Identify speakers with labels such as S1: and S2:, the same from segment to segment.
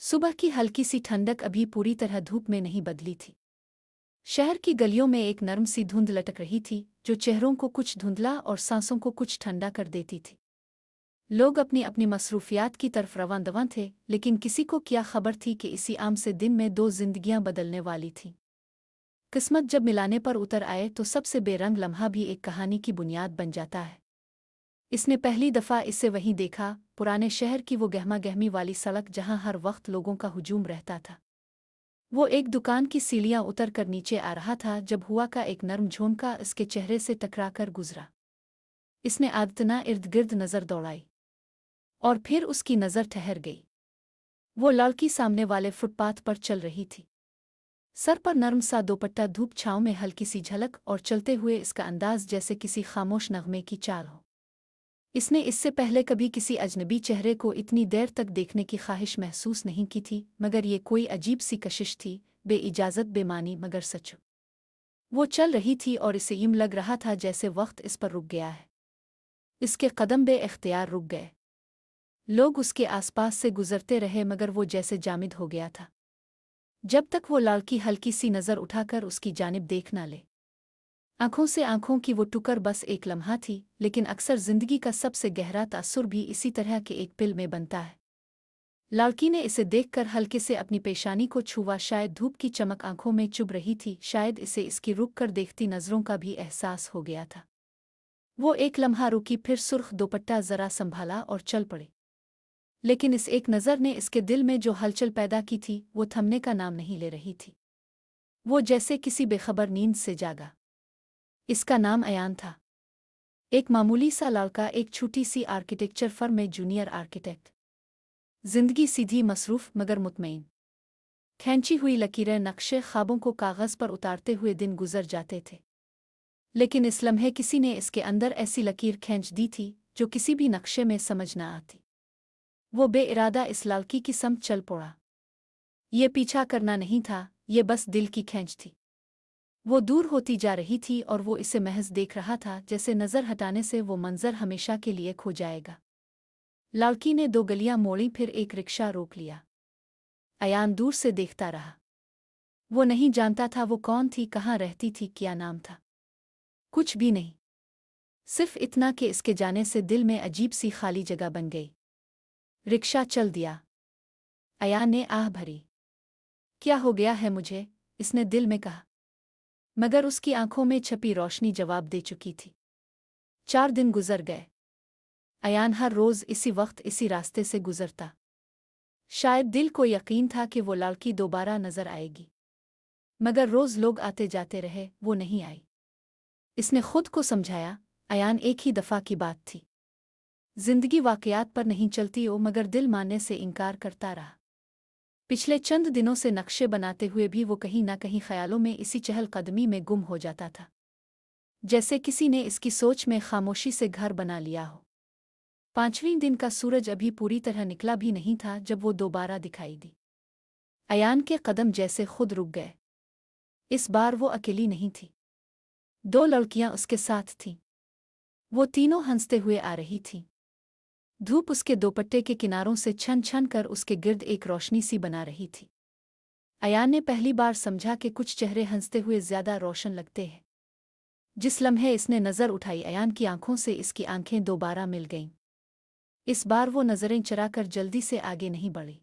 S1: सुबह की हल्की सी ठंडक अभी पूरी तरह धूप में नहीं बदली थी। शहर की गलियों में एक नर्म सी धुंध लटक रही थी जो चेहरों को कुछ धुंधला और सांसों को कुछ ठंडा कर देती थी। लोग अपनी अपनी मसरूफियात की तरफ रवां थे, लेकिन किसी को क्या खबर थी कि इसी आम से दिन में दो जिंदगियां बदलने वाली थीं। किस्मत जब मिलाने पर उतर आए तो सबसे बेरंग लम्हा भी एक कहानी की बुनियाद बन जाता है। इसने पहली दफा इसे वहीं देखा, पुराने शहर की वो गहमा गहमी वाली सड़क जहां हर वक्त लोगों का हुजूम रहता था। वो एक दुकान की सीढ़ियां उतर कर नीचे आ रहा था जब हुआ का एक नर्म झोंका इसके चेहरे से टकराकर गुजरा। इसने आदतना इर्द गिर्द नजर दौड़ाई और फिर उसकी नजर ठहर गई। वो लड़की सामने वाले फुटपाथ पर चल रही थी। सर पर नर्म सा दोपट्टा, धूप छांव में हल्की सी झलक, और चलते हुए इसका अंदाज जैसे किसी खामोश नगमे की चाल हो। इसने इससे पहले कभी किसी अजनबी चेहरे को इतनी देर तक देखने की ख्वाहिश महसूस नहीं की थी, मगर ये कोई अजीब सी कशिश थी, बेइजाजत, बेमानी मगर सच। वो चल रही थी और इसे यूं लग रहा था जैसे वक्त इस पर रुक गया है। इसके कदम बे-इख्तियार रुक गए। लोग उसके आसपास से गुजरते रहे मगर वो जैसे जामिद हो गया था, जब तक वो लड़की हल्की सी नज़र उठाकर उसकी जानिब देख न ले। आंखों से आंखों की वो टुकर बस एक लम्हा थी, लेकिन अक्सर जिंदगी का सबसे गहरा तासुर भी इसी तरह के एक पिल में बनता है। लड़की ने इसे देखकर हल्के से अपनी पेशानी को छुआ। शायद धूप की चमक आंखों में चुभ रही थी, शायद इसे इसकी रुक कर देखती नजरों का भी एहसास हो गया था। वो एक लम्हा रुकी, फिर सुर्ख दोपट्टा जरा संभाला और चल पड़ी। लेकिन इस एक नज़र ने इसके दिल में जो हलचल पैदा की थी वो थमने का नाम नहीं ले रही थी। वो जैसे किसी बेखबर नींद से जागा। इसका नाम अयान था। एक मामूली सा लड़का, एक छोटी सी आर्किटेक्चर फर्म में जूनियर आर्किटेक्ट। जिंदगी सीधी, मसरूफ मगर मुतमईन। खींची हुई लकीरें, नक्शे, ख्वाबों को कागज पर उतारते हुए दिन गुजर जाते थे। लेकिन इस लम्हे किसी ने इसके अंदर ऐसी लकीर खींच दी थी जो किसी भी नक्शे में समझ न आती। वो बेइरादा इस लड़की की समझ चल पड़ा। ये पीछा करना नहीं था, ये बस दिल की खींच थी। वो दूर होती जा रही थी और वो इसे महज देख रहा था, जैसे नज़र हटाने से वो मंजर हमेशा के लिए खो जाएगा। लड़की ने दो गलियां मोड़ी, फिर एक रिक्शा रोक लिया। अयान दूर से देखता रहा। वो नहीं जानता था वो कौन थी, कहाँ रहती थी, क्या नाम था। कुछ भी नहीं। सिर्फ इतना कि इसके जाने से दिल में अजीब सी खाली जगह बन गई। रिक्शा चल दिया। अयान ने आह भरी। क्या हो गया है मुझे, इसने दिल में कहा, मगर उसकी आंखों में छपी रोशनी जवाब दे चुकी थी। 4 दिन गुजर गए। अयान हर रोज इसी वक्त इसी रास्ते से गुजरता। शायद दिल को यकीन था कि वो लड़की दोबारा नजर आएगी, मगर रोज लोग आते जाते रहे, वो नहीं आई। इसने खुद को समझाया, अयान एक ही दफा की बात थी। जिंदगी वाकयात पर नहीं चलती हो, मगर दिल मानने से इनकार करता रहा। पिछले चंद दिनों से नक्शे बनाते हुए भी वो कहीं ना कहीं ख्यालों में इसी चहलकदमी में गुम हो जाता था, जैसे किसी ने इसकी सोच में खामोशी से घर बना लिया हो। 5वें दिन का सूरज अभी पूरी तरह निकला भी नहीं था जब वो दोबारा दिखाई दी। अयान के कदम जैसे खुद रुक गए। इस बार वो अकेली नहीं थी। 2 लड़कियां उसके साथ थीं। वो तीनों हंसते हुए आ रही थीं। धूप उसके दोपट्टे के किनारों से छन छन कर उसके गिर्द एक रोशनी सी बना रही थी। अयान ने पहली बार समझा कि कुछ चेहरे हंसते हुए ज्यादा रोशन लगते हैं। जिस लम्हे इसने नज़र उठाई, अयान की आंखों से इसकी आंखें दोबारा मिल गईं। इस बार वो नज़रें चराकर जल्दी से आगे नहीं बढ़ी।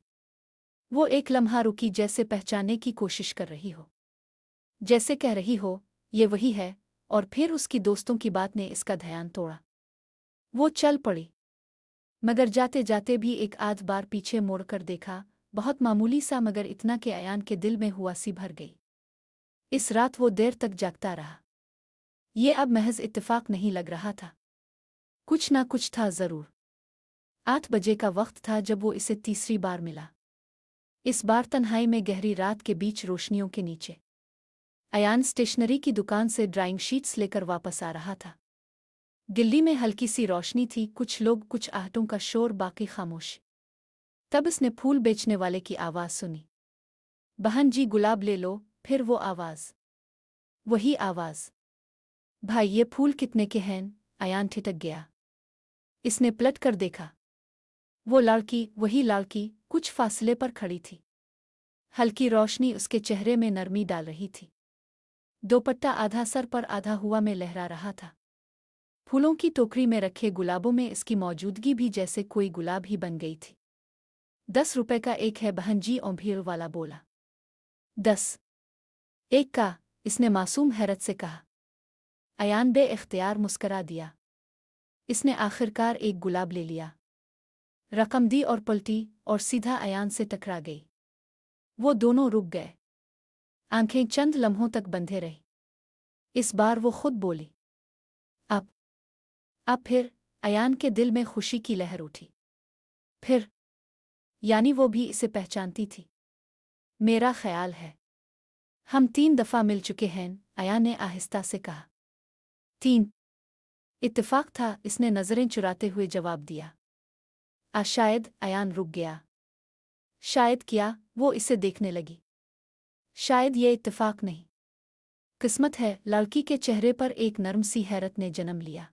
S1: वो एक लम्हा रुकी, जैसे पहचानने की कोशिश कर रही हो, जैसे कह रही हो ये वही है, और फिर उसकी दोस्तों की बात ने इसका ध्यान तोड़ा। वो चल पड़ी, मगर जाते जाते भी एक आध बार पीछे मुड़कर देखा, बहुत मामूली सा, मगर इतना कि अयान के दिल में हुआसी भर गई। इस रात वो देर तक जागता रहा। ये अब महज इत्तेफाक नहीं लग रहा था, कुछ ना कुछ था जरूर। 8 बजे का वक्त था जब वो इसे तीसरी बार मिला। इस बार तन्हाई में, गहरी रात के बीच, रोशनियों के नीचे। अयान स्टेशनरी की दुकान से ड्राइंग शीट्स लेकर वापस आ रहा था। गिल्ली में हल्की सी रोशनी थी, कुछ लोग, कुछ आहटों का शोर, बाकी खामोश। तब इसने फूल बेचने वाले की आवाज़ सुनी, बहन जी गुलाब ले लो। फिर वो आवाज़, वही आवाज़, भाई ये फूल कितने के हैं? अयान ठिठक गया। इसने पलट कर देखा। वो लड़की, वही लड़की, कुछ फासले पर खड़ी थी। हल्की रोशनी उसके चेहरे में नरमी डाल रही थी। दोपट्टा आधा सर पर आधा हुआ में लहरा रहा था। फूलों की टोकरी में रखे गुलाबों में इसकी मौजूदगी भी जैसे कोई गुलाब ही बन गई थी। 10 रुपए का एक है बहन जी, ओंभीर वाला बोला। 10 एक का, इसने मासूम हैरत से कहा। अयान बे-इख्तियार मुस्करा दिया। इसने आखिरकार एक गुलाब ले लिया, रकम दी और पलटी और सीधा अयान से टकरा गई। वो दोनों रुक गए, आंखें चंद लम्हों तक बंधे रही। इस बार वो खुद बोली, अब फिर। अयान के दिल में खुशी की लहर उठी। फिर यानी वो भी इसे पहचानती थी। मेरा ख्याल है हम 3 दफा मिल चुके हैं, अयान ने आहिस्ता से कहा। 3? इत्तेफाक था, इसने नजरें चुराते हुए जवाब दिया। शायद। अयान रुक गया। शायद क्या? वो इसे देखने लगी। शायद ये इत्तेफाक नहीं, किस्मत है। लड़की के चेहरे पर एक नर्म सी हैरत ने जन्म लिया।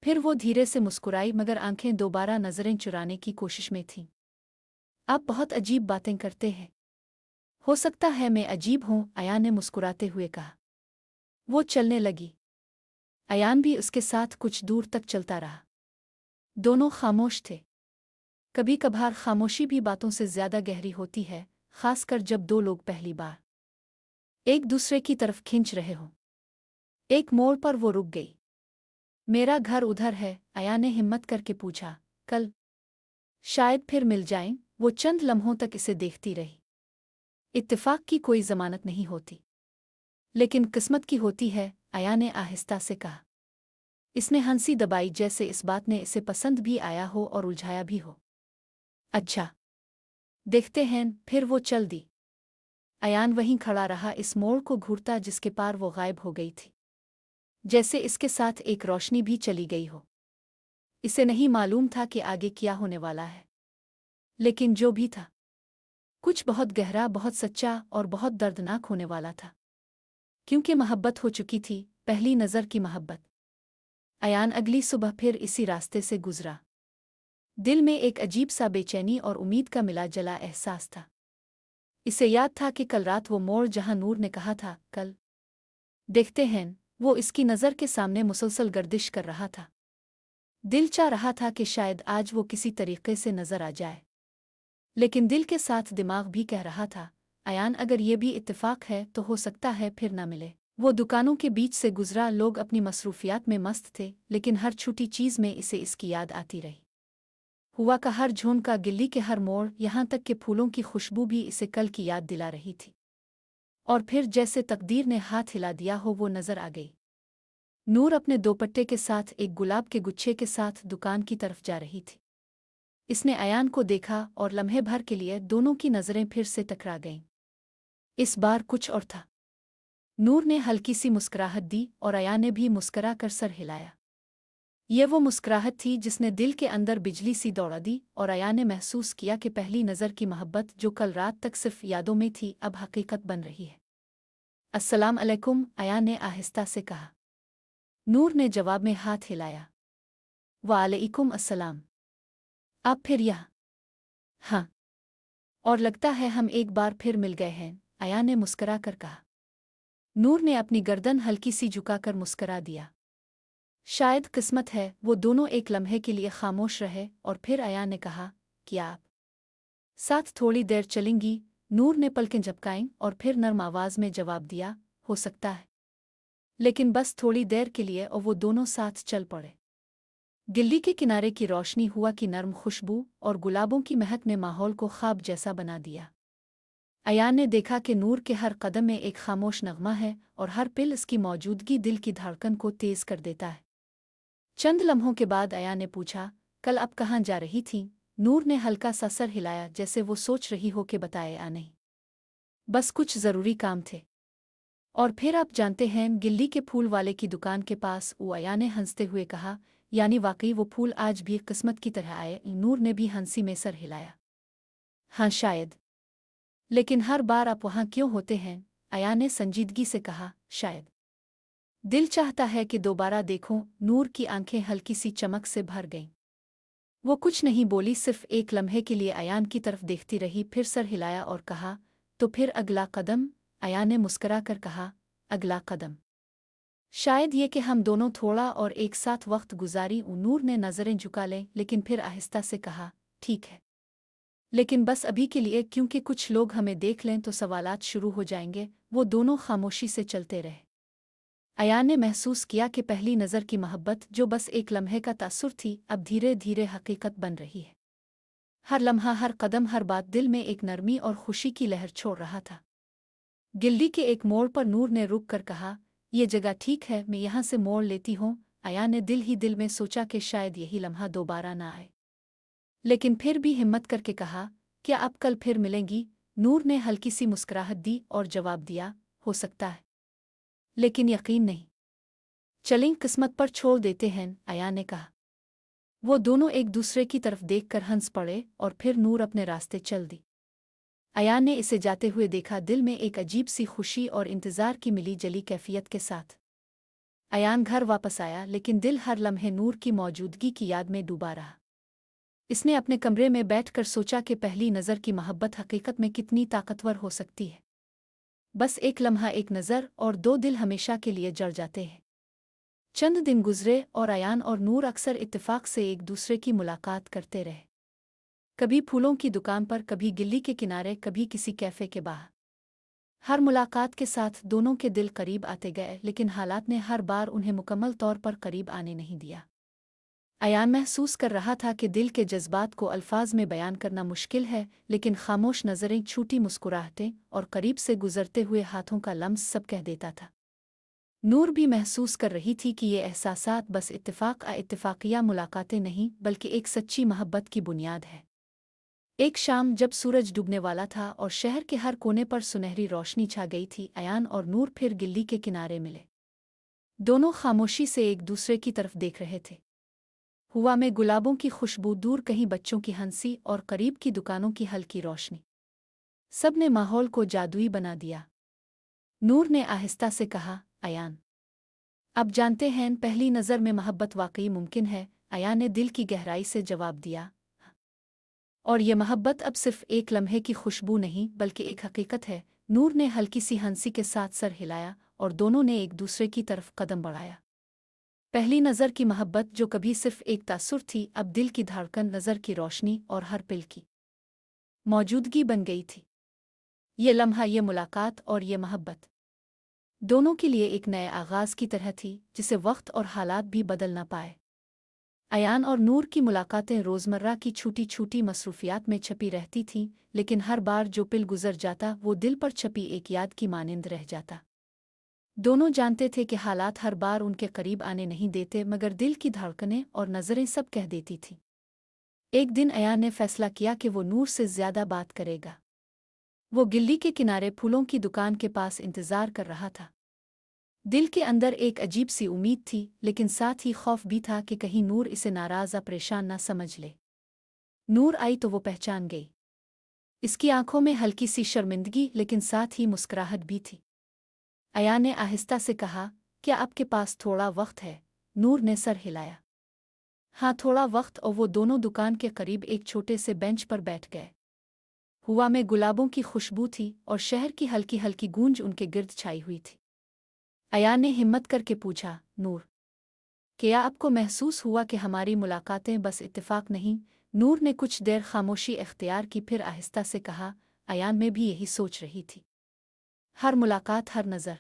S1: फिर वो धीरे से मुस्कुराई, मगर आंखें दोबारा नजरें चुराने की कोशिश में थीं। आप बहुत अजीब बातें करते हैं। हो सकता है मैं अजीब हूं, अयान ने मुस्कुराते हुए कहा। वो चलने लगी। अयान भी उसके साथ कुछ दूर तक चलता रहा। दोनों खामोश थे। कभी कभार खामोशी भी बातों से ज्यादा गहरी होती है, खासकर जब दो लोग पहली बार एक दूसरे की तरफ खींच रहे हों। एक मोड़ पर वो रुक गई। मेरा घर उधर है, अयान ने हिम्मत करके पूछा। कल शायद फिर मिल जाएं। वो चंद लम्हों तक इसे देखती रही। इत्तेफाक की कोई जमानत नहीं होती, लेकिन किस्मत की होती है, अयान ने आहिस्ता से कहा। इसने हंसी दबाई, जैसे इस बात ने इसे पसंद भी आया हो और उलझाया भी हो। अच्छा, देखते हैं। फिर वो चल दी। अयान वहीं खड़ा रहा, इस मोड़ को घूरता जिसके पार वो गायब हो गई थी। जैसे इसके साथ एक रोशनी भी चली गई हो। इसे नहीं मालूम था कि आगे क्या होने वाला है, लेकिन जो भी था, कुछ बहुत गहरा, बहुत सच्चा और बहुत दर्दनाक होने वाला था। क्योंकि मोहब्बत हो चुकी थी, पहली नज़र की मोहब्बत। अयान अगली सुबह फिर इसी रास्ते से गुजरा। दिल में एक अजीब सा बेचैनी और उम्मीद का मिला जला एहसास था। इसे याद था कि कल रात वो मोड़ जहां नूर ने कहा था, कल देखते हैं, वो इसकी नज़र के सामने मुसलसल गर्दिश कर रहा था। दिल चाह रहा था कि शायद आज वो किसी तरीके से नजर आ जाए, लेकिन दिल के साथ दिमाग भी कह रहा था, अयान अगर ये भी इत्तेफाक है तो हो सकता है फिर ना मिले। वो दुकानों के बीच से गुजरा, लोग अपनी मसरूफियात में मस्त थे, लेकिन हर छोटी चीज में इसे इसकी याद आती रही। हुआ का हर झोंका, गिल्ली के हर मोड़, यहाँ तक कि फूलों की खुशबू भी इसे कल की याद दिला रही थी। और फिर जैसे तकदीर ने हाथ हिला दिया हो, वो नजर आ गई। नूर अपने दोपट्टे के साथ एक गुलाब के गुच्छे के साथ दुकान की तरफ जा रही थी। इसने अयान को देखा और लम्हे भर के लिए दोनों की नजरें फिर से टकरा गईं। इस बार कुछ और था। नूर ने हल्की सी मुस्कुराहट दी और अयान ने भी मुस्कुरा कर सर हिलाया। ये वो मुस्कुराहट थी जिसने दिल के अंदर बिजली सी दौड़ा दी, और अयान ने महसूस किया कि पहली नज़र की मोहब्बत जो कल रात तक सिर्फ यादों में थी, अब हकीकत बन रही है। अस्सलाम अलैकुम, अयान ने आहिस्ता से कहा। नूर ने जवाब में हाथ हिलाया। वालेकुम अस्सलाम। आप फिर यहाँ? हाँ, और लगता है हम एक बार फिर मिल गए हैं, अयान ने मुस्करा कर कहा। नूर ने अपनी गर्दन हल्की सी झुकाकर मुस्करा दिया। शायद किस्मत है। वो दोनों एक लम्हे के लिए खामोश रहे, और फिर अयान ने कहा, क्या आप साथ थोड़ी देर चलेंगी? नूर ने पलकें झपकाईं और फिर नर्म आवाज में जवाब दिया, हो सकता है, लेकिन बस थोड़ी देर के लिए। और वो दोनों साथ चल पड़े। गिल्ली के किनारे की रोशनी, हुआ की नर्म खुशबू और गुलाबों की महक ने माहौल को ख्वाब जैसा बना दिया। अयान ने देखा कि नूर के हर कदम में एक खामोश नगमा है, और हर पिल इसकी मौजूदगी दिल की धड़कन को तेज कर देता है। चंद लम्हों के बाद अयान ने पूछा, कल आप कहाँ जा रही थीं? नूर ने हल्का सा सर हिलाया, जैसे वो सोच रही हो कि बताए या नहीं। बस कुछ ज़रूरी काम थे। और फिर आप जानते हैं, गिल्ली के फूल वाले की दुकान के पास, वो अयान ने हंसते हुए कहा। यानी वाकई वो फूल आज भी किस्मत की तरह आए? नूर ने भी हंसी में सर हिलाया। हाँ शायद, लेकिन हर बार आप वहाँ क्यों होते हैं? अयान ने संजीदगी से कहा। शायद दिल चाहता है कि दोबारा देखूं। नूर की आंखें हल्की सी चमक से भर गईं। वो कुछ नहीं बोली, सिर्फ एक लम्हे के लिए अयान की तरफ देखती रही, फिर सर हिलाया और कहा, तो फिर अगला कदम? अयान ने मुस्करा कर कहा, अगला कदम शायद ये कि हम दोनों थोड़ा और एक साथ वक्त गुजारी। नूर ने नज़रें झुका लें, लेकिन फिर आहिस्ता से कहा, ठीक है, लेकिन बस अभी के लिए, क्योंकि कुछ लोग हमें देख लें तो सवालात शुरू हो जाएंगे। वो दोनों खामोशी से चलते रहे। अयान ने महसूस किया कि पहली नज़र की मोहब्बत, जो बस एक लम्हे का तासुर थी, अब धीरे धीरे हकीकत बन रही है। हर लम्हा, हर कदम, हर बात दिल में एक नरमी और खुशी की लहर छोड़ रहा था। गिल्ली के एक मोड़ पर नूर ने रुक कर कहा, ये जगह ठीक है, मैं यहाँ से मोड़ लेती हूँ। अयान ने दिल ही दिल में सोचा कि शायद यही लम्हा दोबारा ना आए, लेकिन फिर भी हिम्मत करके कहा, क्या आप कल फिर मिलेंगी? नूर ने हल्की सी मुस्कुराहट दी और जवाब दिया, हो सकता है, लेकिन यकीन नहीं। चलें, किस्मत पर छोड़ देते हैं, अयान ने कहा। वो दोनों एक दूसरे की तरफ देखकर हंस पड़े और फिर नूर अपने रास्ते चल दी। अयान ने इसे जाते हुए देखा, दिल में एक अजीब सी खुशी और इंतज़ार की मिली जली कैफियत के साथ। अयान घर वापस आया, लेकिन दिल हर लम्हे नूर की मौजूदगी की याद में डूबा रहा। इसने अपने कमरे में बैठकर सोचा कि पहली नज़र की मोहब्बत हकीकत में कितनी ताकतवर हो सकती है। बस एक लम्हा, एक नज़र, और दो दिल हमेशा के लिए जड़ जाते हैं। चंद दिन गुजरे और अयान और नूर अक्सर इत्तेफाक से एक दूसरे की मुलाकात करते रहे। कभी फूलों की दुकान पर, कभी गिल्ली के किनारे, कभी किसी कैफ़े के बाहर। हर मुलाकात के साथ दोनों के दिल करीब आते गए, लेकिन हालात ने हर बार उन्हें मुकम्मल तौर पर करीब आने नहीं दिया। अयान महसूस कर रहा था कि दिल के जज्बात को अल्फाज में बयान करना मुश्किल है, लेकिन खामोश नज़रें, छूटी मुस्कुराहटें और करीब से गुजरते हुए हाथों का लम्स सब कह देता था। नूर भी महसूस कर रही थी कि ये एहसासात बस इत्तेफाकिया मुलाकातें नहीं, बल्कि एक सच्ची मोहब्बत की बुनियाद है। एक शाम जब सूरज डूबने वाला था और शहर के हर कोने पर सुनहरी रोशनी छा गई थी, अयान और नूर फिर गिल्ली के किनारे मिले। दोनों खामोशी से एक दूसरे की तरफ देख रहे थे। हवा में गुलाबों की खुशबू, दूर कहीं बच्चों की हंसी और करीब की दुकानों की हल्की रोशनी, सब ने माहौल को जादुई बना दिया। नूर ने आहिस्ता से कहा, अयान, अब जानते हैं पहली नज़र में मोहब्बत वाकई मुमकिन है। अयान ने दिल की गहराई से जवाब दिया, और ये मोहब्बत अब सिर्फ एक लम्हे की खुशबू नहीं, बल्कि एक हकीकत है। नूर ने हल्की सी हंसी के साथ सर हिलाया और दोनों ने एक दूसरे की तरफ कदम बढ़ाया। पहली नज़र की मोहब्बत, जो कभी सिर्फ एक तासुर थी, अब दिल की धड़कन, नज़र की रोशनी और हर पल की मौजूदगी बन गई थी। ये लम्हा, ये मुलाकात और ये मोहब्बत दोनों के लिए एक नए आगाज़ की तरह थी, जिसे वक्त और हालात भी बदल न पाए। अयान और नूर की मुलाकातें रोज़मर्रा की छोटी छोटी मसरूफियात में छपी रहती थीं, लेकिन हर बार जो पल गुजर जाता, वो दिल पर छपी एक याद की मानिंद रह जाता। दोनों जानते थे कि हालात हर बार उनके करीब आने नहीं देते, मगर दिल की धड़कनें और नज़रें सब कह देती थीं। एक दिन अयान ने फैसला किया कि वो नूर से ज़्यादा बात करेगा। वो गिल्ली के किनारे फूलों की दुकान के पास इंतज़ार कर रहा था। दिल के अंदर एक अजीब सी उम्मीद थी, लेकिन साथ ही खौफ भी था कि कहीं नूर इसे नाराज़ या परेशान ना समझ ले। नूर आई तो वो पहचान गई। इसकी आंखों में हल्की सी शर्मिंदगी, लेकिन साथ ही मुस्कुराहट भी थी। अयान ने आहिस्ता से कहा, क्या आपके पास थोड़ा वक्त है? नूर ने सर हिलाया। हाँ, थोड़ा वक्त, और वो दोनों दुकान के करीब एक छोटे से बेंच पर बैठ गए। हवा में गुलाबों की खुशबू थी और शहर की हल्की हल्की गूंज उनके गिर्द छाई हुई थी। अयान ने हिम्मत करके पूछा, नूर, क्या आपको महसूस हुआ कि हमारी मुलाकातें बस इत्तेफाक नहीं? नूर ने कुछ देर खामोशी इख्तियार की, फिर आहिस्ता से कहा, अयान, मैं भी यही सोच रही थी। हर मुलाकात, हर नज़र,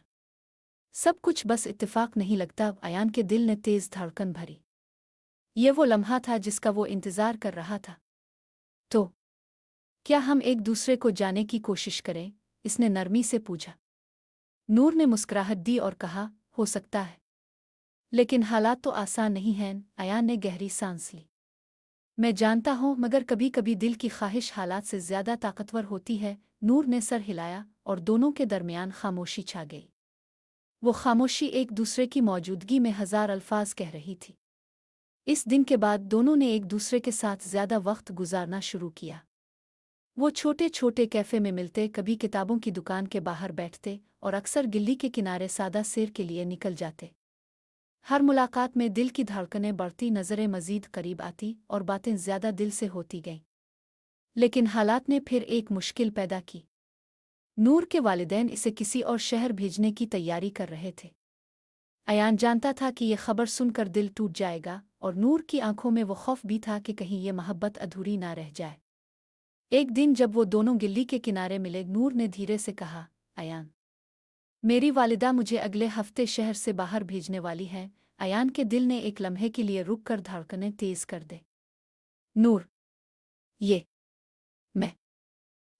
S1: सब कुछ बस इत्तेफाक नहीं लगता। अयान के दिल ने तेज धड़कन भरी। ये वो लम्हा था जिसका वो इंतज़ार कर रहा था। तो क्या हम एक दूसरे को जाने की कोशिश करें? इसने नरमी से पूछा। नूर ने मुस्कुराहट दी और कहा, हो सकता है, लेकिन हालात तो आसान नहीं हैं। अयान ने गहरी सांस ली। मैं जानता हूँ, मगर कभी कभी दिल की ख्वाहिश हालात से ज़्यादा ताकतवर होती है। नूर ने सर हिलाया और दोनों के दरमियान खामोशी छा गई। वो खामोशी एक दूसरे की मौजूदगी में हज़ार अल्फाज कह रही थी। इस दिन के बाद दोनों ने एक दूसरे के साथ ज़्यादा वक्त गुजारना शुरू किया। वो छोटे छोटे कैफ़े में मिलते, कभी किताबों की दुकान के बाहर बैठते और अक्सर गिल्ली के किनारे सादा सैर के लिए निकल जाते। हर मुलाकात में दिल की धड़कनें बढ़ती, नज़रें मज़ीद करीब आती और बातें ज़्यादा दिल से होती गईं। लेकिन हालात ने फिर एक मुश्किल पैदा की। नूर के वालिदैन इसे किसी और शहर भेजने की तैयारी कर रहे थे। अयान जानता था कि ये खबर सुनकर दिल टूट जाएगा, और नूर की आंखों में वो खौफ भी था कि कहीं ये मोहब्बत अधूरी ना रह जाए। एक दिन जब वो दोनों गिल्ली के किनारे मिले, नूर ने धीरे से कहा, अयान, मेरी वालिदा मुझे अगले हफ्ते शहर से बाहर भेजने वाली है। अयान के दिल ने एक लम्हे के लिए रुक कर धड़कनें तेज कर दे। नूर, ये मैं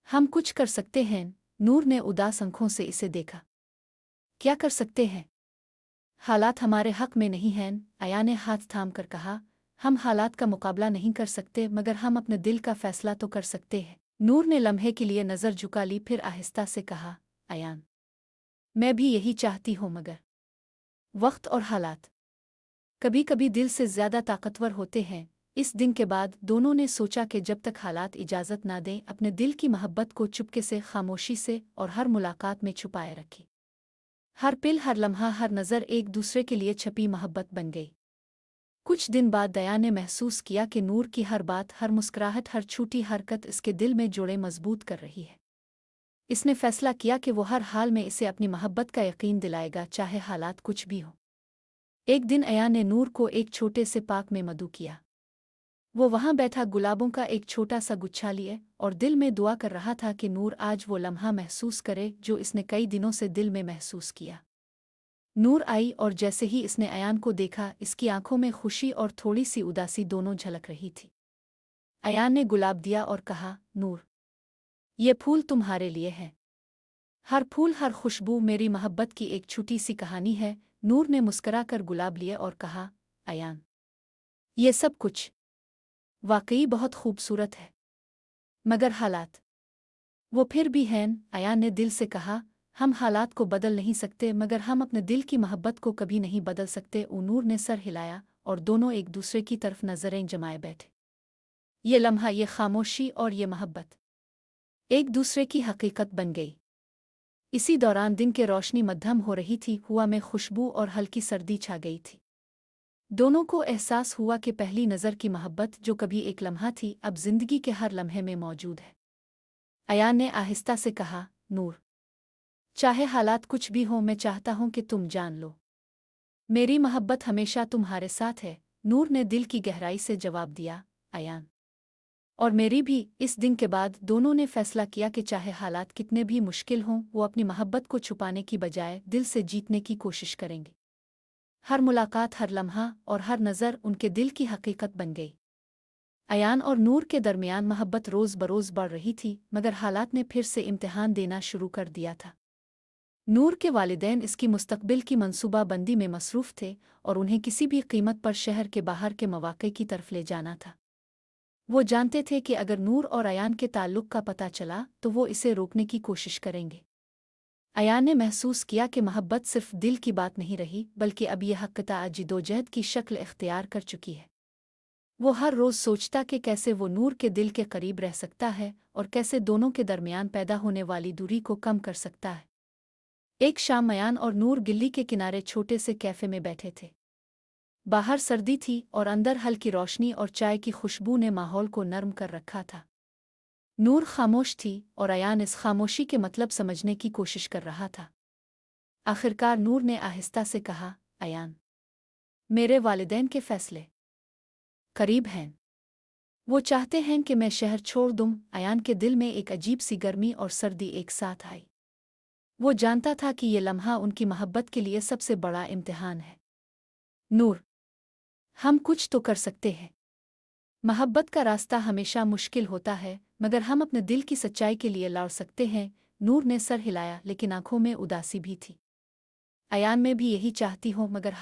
S1: हम कुछ कर सकते हैं? नूर ने उदास आंखों से इसे देखा। क्या कर सकते हैं? हालात हमारे हक में नहीं हैं। अयान ने हाथ थाम कर कहा, हम हालात का मुकाबला नहीं कर सकते, मगर हम अपने दिल का फैसला तो कर सकते हैं। नूर ने लम्हे के लिए नज़र झुका ली, फिर आहिस्ता से कहा, अयान, मैं भी यही चाहती हूँ, मगर वक्त और हालात कभी कभी दिल से ज़्यादा ताकतवर होते हैं। इस दिन के बाद दोनों ने सोचा कि जब तक हालात इजाज़त ना दें, अपने दिल की मोहब्बत को चुपके से, खामोशी से और हर मुलाकात में छुपाए रखें। हर पिल, हर लम्हा, हर नज़र एक दूसरे के लिए छपी मोहब्बत बन गई। कुछ दिन बाद दया ने महसूस किया कि नूर की हर बात, हर मुस्कुराहट, हर छोटी हरकत इसके दिल में जोड़े मजबूत कर रही है। इसने फैसला किया कि वो हर हाल में इसे अपनी मोहब्बत का यकीन दिलाएगा, चाहे हालात कुछ भी हो। एक दिन अयान ने नूर को एक छोटे से पार्क में मदऊ किया। वो वहां बैठा, गुलाबों का एक छोटा सा गुच्छा लिए, और दिल में दुआ कर रहा था कि नूर आज वो लम्हा महसूस करे जो इसने कई दिनों से दिल में महसूस किया। नूर आई, और जैसे ही इसने अयान को देखा, इसकी आंखों में खुशी और थोड़ी सी उदासी दोनों झलक रही थी। अयान ने गुलाब दिया और कहा, नूर, ये फूल तुम्हारे लिए है। हर फूल, हर खुशबू मेरी मोहब्बत की एक छोटी सी कहानी है। नूर ने मुस्करा कर गुलाब लिए और कहा, अयान, ये सब कुछ वाकई बहुत खूबसूरत है, मगर हालात, वो फिर भी हैं। अयान ने दिल से कहा, हम हालात को बदल नहीं सकते, मगर हम अपने दिल की मोहब्बत को कभी नहीं बदल सकते। नूर ने सर हिलाया, और दोनों एक दूसरे की तरफ नजरें जमाए बैठे। ये लम्हा, ये खामोशी और ये मोहब्बत एक दूसरे की हकीकत बन गई। इसी दौरान दिन के रोशनी मध्यम हो रही थी, हवा में खुशबू और हल्की सर्दी छा गई थी। दोनों को एहसास हुआ कि पहली नज़र की मोहब्बत, जो कभी एक लम्हा थी, अब जिंदगी के हर लम्हे में मौजूद है। अयान ने आहिस्ता से कहा, नूर, चाहे हालात कुछ भी हों, मैं चाहता हूं कि तुम जान लो, मेरी मोहब्बत हमेशा तुम्हारे साथ है। नूर ने दिल की गहराई से जवाब दिया, अयान, और मेरी भी। इस दिन के बाद दोनों ने फैसला किया कि चाहे हालात कितने भी मुश्किल हों, वो अपनी मोहब्बत को छुपाने की बजाय दिल से जीतने की कोशिश करेंगे। हर मुलाकात, हर लम्हा और हर नज़र उनके दिल की हकीकत बन गई। अयान और नूर के दरमियान मोहब्बत रोज़ बरोज़ बढ़ रही थी, मगर हालात ने फिर से इम्तिहान देना शुरू कर दिया था। नूर के वालिदैन इसकी मुस्तकबिल की मंसूबाबंदी में मसरूफ़ थे, और उन्हें किसी भी कीमत पर शहर के बाहर के मौक़े की तरफ ले जाना था। वो जानते थे कि अगर नूर और अयान के ताल्लुक़ का पता चला तो वो इसे रोकने की कोशिश करेंगे। अयान ने महसूस किया कि मोहब्बत सिर्फ दिल की बात नहीं रही, बल्कि अब यह हक़ जिदोजहद की शक्ल इख्तियार कर चुकी है। वो हर रोज़ सोचता कि कैसे वो नूर के दिल के करीब रह सकता है, और कैसे दोनों के दरमियान पैदा होने वाली दूरी को कम कर सकता है। एक शाम अयान और नूर गिल्ली के किनारे छोटे से कैफ़े में बैठे थे। बाहर सर्दी थी, और अंदर हल्की रोशनी और चाय की खुशबू ने माहौल को नर्म कर रखा था। नूर खामोश थी, और अयान इस खामोशी के मतलब समझने की कोशिश कर रहा था। आखिरकार नूर ने आहिस्ता से कहा, अयान, मेरे वालिदैन के फैसले करीब हैं। वो चाहते हैं कि मैं शहर छोड़ दूं। अयान के दिल में एक अजीब सी गर्मी और सर्दी एक साथ आई। वो जानता था कि ये लम्हा उनकी मोहब्बत के लिए सबसे बड़ा इम्तिहान है। नूर, हम कुछ तो कर सकते हैं। मोहब्बत का रास्ता हमेशा मुश्किल होता है, मगर हम अपने दिल की सच्चाई के लिए लड़ सकते हैं। नूर ने सर हिलाया, लेकिन आंखों में उदासी भी थी। अयान, मैं भी यही चाहती हूँ, मगर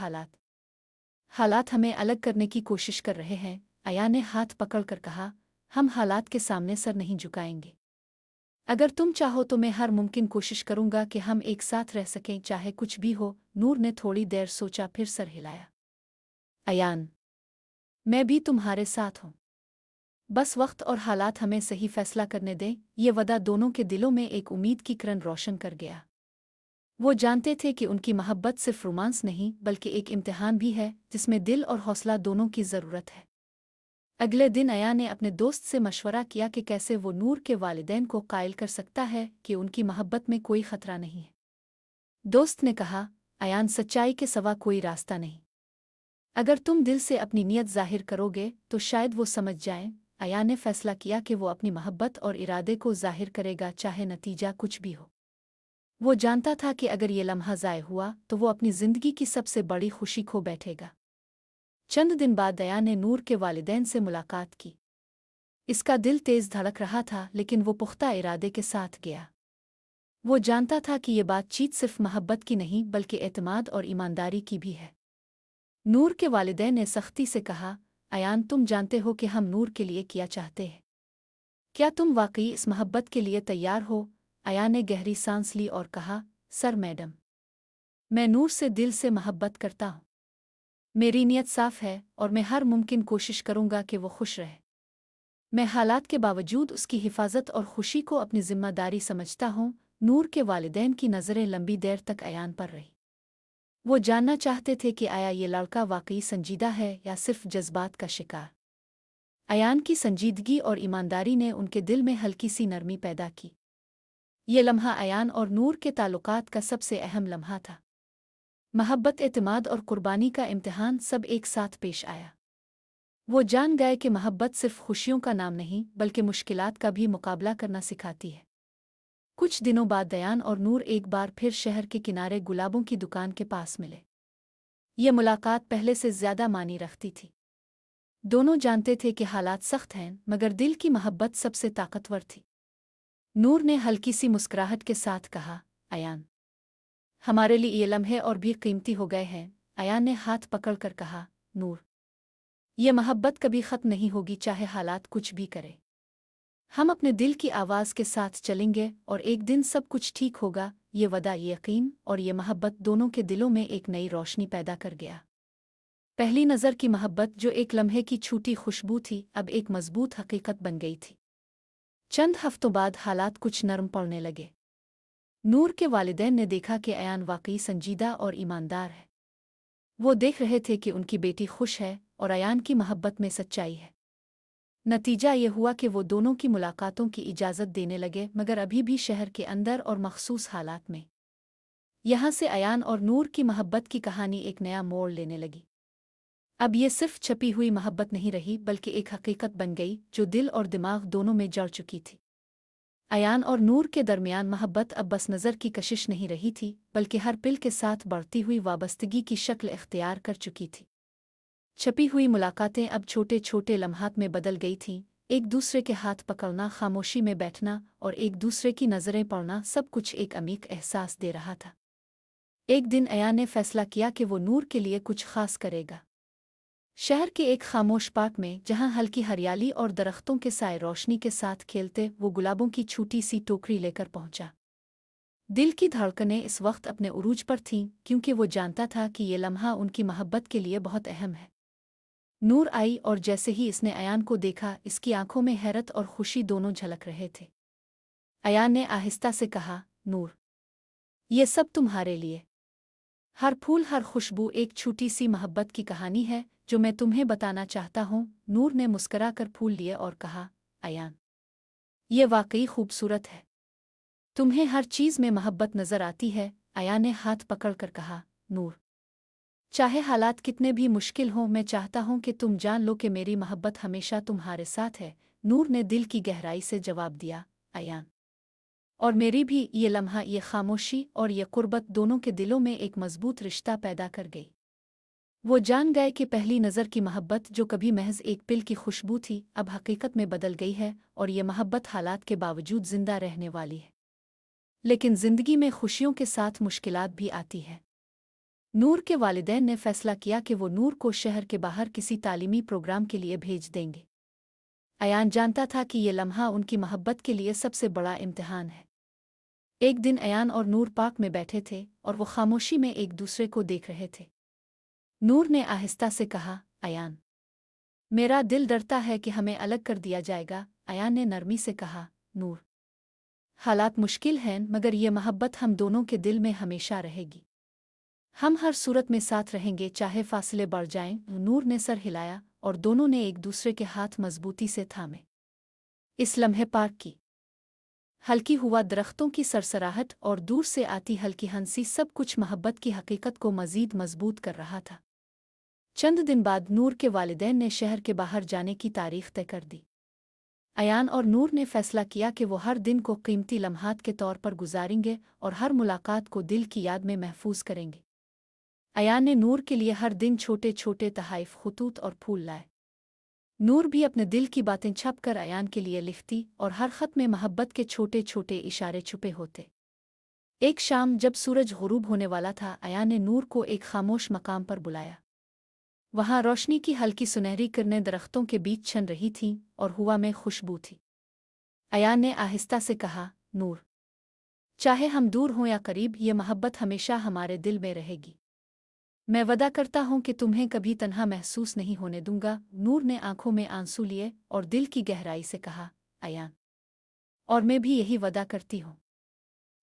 S1: हालात हमें अलग करने की कोशिश कर रहे हैं। अयान ने हाथ पकड़कर कहा, हम हालात के सामने सर नहीं झुकाएंगे। अगर तुम चाहो तो मैं हर मुमकिन कोशिश करूंगा कि हम एक साथ रह सकें, चाहे कुछ भी हो। नूर ने थोड़ी देर सोचा, फिर सर हिलाया। अयान, मैं भी तुम्हारे साथ हूँ। बस वक्त और हालात हमें सही फैसला करने दें। ये वदा दोनों के दिलों में एक उम्मीद की किरण रोशन कर गया। वो जानते थे कि उनकी मोहब्बत सिर्फ रोमांस नहीं बल्कि एक इम्तिहान भी है जिसमें दिल और हौसला दोनों की ज़रूरत है। अगले दिन अयान ने अपने दोस्त से मशवरा किया कि कैसे वो नूर के वालिदैन को कायल कर सकता है कि उनकी मोहब्बत में कोई खतरा नहीं है। दोस्त ने कहा, अयान, सच्चाई के सिवा कोई रास्ता नहीं। अगर तुम दिल से अपनी नीयत जाहिर करोगे तो शायद वो समझ जाएं। अयान ने फैसला किया कि वो अपनी मोहब्बत और इरादे को जाहिर करेगा, चाहे नतीजा कुछ भी हो। वो जानता था कि अगर ये लम्हा ज़ाय हुआ तो वो अपनी ज़िंदगी की सबसे बड़ी खुशी खो बैठेगा। चंद दिन बाद अयान ने नूर के वालिदैन से मुलाकात की। इसका दिल तेज़ धड़क रहा था, लेकिन वो पुख्ता इरादे के साथ गया। वो जानता था कि ये बातचीत सिर्फ मोहब्बत की नहीं बल्कि एतमाद और ईमानदारी की भी है। नूर के वालिदैन ने सख्ती से कहा, अयान, तुम जानते हो कि हम नूर के लिए क्या चाहते हैं। क्या तुम वाकई इस मोहब्बत के लिए तैयार हो? अयान ने गहरी सांस ली और कहा, सर मैडम, मैं नूर से दिल से मोहब्बत करता हूँ। मेरी नीयत साफ है और मैं हर मुमकिन कोशिश करूँगा कि वो खुश रहे। मैं हालात के बावजूद उसकी हिफाजत और खुशी को अपनी जिम्मेदारी समझता हूँ। नूर के वालिदैन की नज़रें लंबी देर तक अयान पर रही। वो जानना चाहते थे कि आया ये लड़का वाकई संजीदा है या सिर्फ जज्बात का शिकार। अयान की संजीदगी और ईमानदारी ने उनके दिल में हल्की सी नरमी पैदा की। ये लम्हा अयान और नूर के ताल्लुकात का सबसे अहम लम्हा था। मोहब्बत, एतमाद और कुर्बानी का इम्तिहान सब एक साथ पेश आया। वो जान गए कि मोहब्बत सिर्फ खुशियों का नाम नहीं बल्कि मुश्किलात का भी मुकाबला करना सिखाती है। कुछ दिनों बाद अयान और नूर एक बार फिर शहर के किनारे गुलाबों की दुकान के पास मिले। ये मुलाकात पहले से ज्यादा मानी रखती थी। दोनों जानते थे कि हालात सख्त हैं, मगर दिल की मोहब्बत सबसे ताकतवर थी। नूर ने हल्की सी मुस्कुराहट के साथ कहा, अयान, हमारे लिए ये लम्हे और भी कीमती हो गए हैं। अयान ने हाथ पकड़कर कहा, नूर, ये मोहब्बत कभी ख़त्म नहीं होगी, चाहे हालात कुछ भी करे। हम अपने दिल की आवाज़ के साथ चलेंगे और एक दिन सब कुछ ठीक होगा। ये वदा, ये यकीन और ये मोहब्बत दोनों के दिलों में एक नई रोशनी पैदा कर गया। पहली नज़र की मोहब्बत, जो एक लम्हे की छूटी खुशबू थी, अब एक मजबूत हकीकत बन गई थी। चंद हफ्तों बाद हालात कुछ नरम पड़ने लगे। नूर के वालिदैन ने देखा कि अयान वाकई संजीदा और ईमानदार है। वो देख रहे थे कि उनकी बेटी खुश है और अयान की मोहब्बत में सच्चाई है। नतीजा ये हुआ कि वो दोनों की मुलाकातों की इजाज़त देने लगे, मगर अभी भी शहर के अंदर और मखसूस हालात में। यहाँ से अयान और नूर की मोहब्बत की कहानी एक नया मोड़ लेने लगी। अब ये सिर्फ छपी हुई मोहब्बत नहीं रही बल्कि एक हकीकत बन गई जो दिल और दिमाग दोनों में जड़ चुकी थी। अयान और नूर के दरमियान मोहब्बत अब बस नज़र की कशिश नहीं रही थी बल्कि हर पिल के साथ बढ़ती हुई वाबस्तगी की शक्ल इख्तियार कर चुकी थी। छपी हुई मुलाकातें अब छोटे छोटे लम्हात में बदल गई थीं। एक दूसरे के हाथ पकड़ना, खामोशी में बैठना और एक दूसरे की नज़रें पड़ना, सब कुछ एक अमीक एहसास दे रहा था। एक दिन अयान ने फैसला किया कि वो नूर के लिए कुछ खास करेगा। शहर के एक खामोश पार्क में, जहां हल्की हरियाली और दरख्तों के साए रोशनी के साथ खेलते, वो गुलाबों की छोटी सी टोकरी लेकर पहुंचा। दिल की धड़कनें इस वक्त अपने उरूज पर थीं, क्योंकि वो जानता था कि ये लम्हा उनकी मोहब्बत के लिए बहुत अहम है। नूर आई और जैसे ही इसने अयान को देखा, इसकी आंखों में हैरत और खुशी दोनों झलक रहे थे। अयान ने आहिस्ता से कहा, नूर, ये सब तुम्हारे लिए। हर फूल, हर खुशबू एक छोटी सी मोहब्बत की कहानी है जो मैं तुम्हें बताना चाहता हूँ। नूर ने मुस्करा कर फूल लिए और कहा, अयान, ये वाकई खूबसूरत है। तुम्हें हर चीज़ में मोहब्बत नजर आती है। अयान ने हाथ पकड़कर कहा, नूर, चाहे हालात कितने भी मुश्किल हों, मैं चाहता हूँ कि तुम जान लो कि मेरी मोहब्बत हमेशा तुम्हारे साथ है। नूर ने दिल की गहराई से जवाब दिया, अयान, और मेरी भी। ये लम्हा, ये खामोशी और ये कुर्बत दोनों के दिलों में एक मजबूत रिश्ता पैदा कर गई। वो जान गए कि पहली नज़र की मोहब्बत, जो कभी महज एक पिल की खुशबू थी, अब हकीकत में बदल गई है और ये मोहब्बत हालात के बावजूद जिंदा रहने वाली है। लेकिन जिंदगी में खुशियों के साथ मुश्किलात भी आती है। नूर के वालिदैन ने फैसला किया कि वो नूर को शहर के बाहर किसी तालीमी प्रोग्राम के लिए भेज देंगे। अयान जानता था कि ये लम्हा उनकी मोहब्बत के लिए सबसे बड़ा इम्तिहान है। एक दिन अयान और नूर पार्क में बैठे थे और वो खामोशी में एक दूसरे को देख रहे थे। नूर ने आहिस्ता से कहा, अयान, मेरा दिल डरता है कि हमें अलग कर दिया जाएगा। अयान ने नरमी से कहा, नूर, हालात मुश्किल हैं मगर ये मोहब्बत हम दोनों के दिल में हमेशा रहेगी। हम हर सूरत में साथ रहेंगे चाहे फासले बढ़ जाएं। नूर ने सर हिलाया और दोनों ने एक दूसरे के हाथ मजबूती से थामे। इस लम्हे पार्क की हल्की हुआ दरख्तों की सरसराहट और दूर से आती हल्की हंसी सब कुछ मोहब्बत की हकीकत को मजीद मजबूत कर रहा था। चंद दिन बाद नूर के वालिदैन ने शहर के बाहर जाने की तारीख तय कर दी। अयान और नूर ने फैसला किया कि वो हर दिन को कीमती लम्हात के तौर पर गुजारेंगे और हर मुलाकात को दिल की याद में महफूज करेंगे। अयान ने नूर के लिए हर दिन छोटे छोटे तहाइफ, खुतूत और फूल लाए। नूर भी अपने दिल की बातें छप कर अयान के लिए लिखती और हर खत में मोहब्बत के छोटे छोटे इशारे छुपे होते। एक शाम जब सूरज गुरूब होने वाला था, अयान ने नूर को एक खामोश मकाम पर बुलाया। वहां रोशनी की हल्की सुनहरी किरणें दरख्तों के बीच छन रही थीं और हवा में खुशबू थी। अयान ने आहिस्ता से कहा, नूर, चाहे हम दूर हों या करीब, ये मोहब्बत हमेशा हमारे दिल में रहेगी। मैं वादा करता हूं कि तुम्हें कभी तन्हा महसूस नहीं होने दूंगा। नूर ने आंखों में आंसू लिए और दिल की गहराई से कहा, अयान, और मैं भी यही वादा करती हूँ।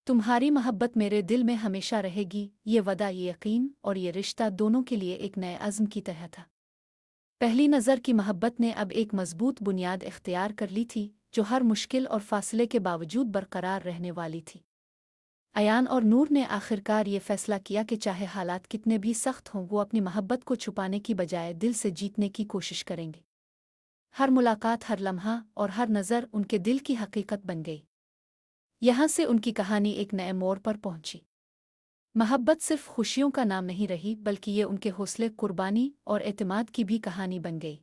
S1: तुम्हारी मोहब्बत मेरे दिल में हमेशा रहेगी। ये वादा, ये यकीन और ये रिश्ता दोनों के लिए एक नए अज़्म की तरह था। पहली नज़र की मोहब्बत ने अब एक मजबूत बुनियाद इख्तियार कर ली थी जो हर मुश्किल और फासले के बावजूद बरकरार रहने वाली थी। अयान और नूर ने आखिरकार ये फैसला किया कि चाहे हालात कितने भी सख्त हों, वो अपनी मोहब्बत को छुपाने की बजाय दिल से जीतने की कोशिश करेंगे। हर मुलाकात, हर लम्हा और हर नज़र उनके दिल की हकीकत बन गई। यहाँ से उनकी कहानी एक नए मोड़ पर पहुंची। मोहब्बत सिर्फ खुशियों का नाम नहीं रही, बल्कि ये उनके हौसले, कुर्बानी और एतमाद की भी कहानी बन गई।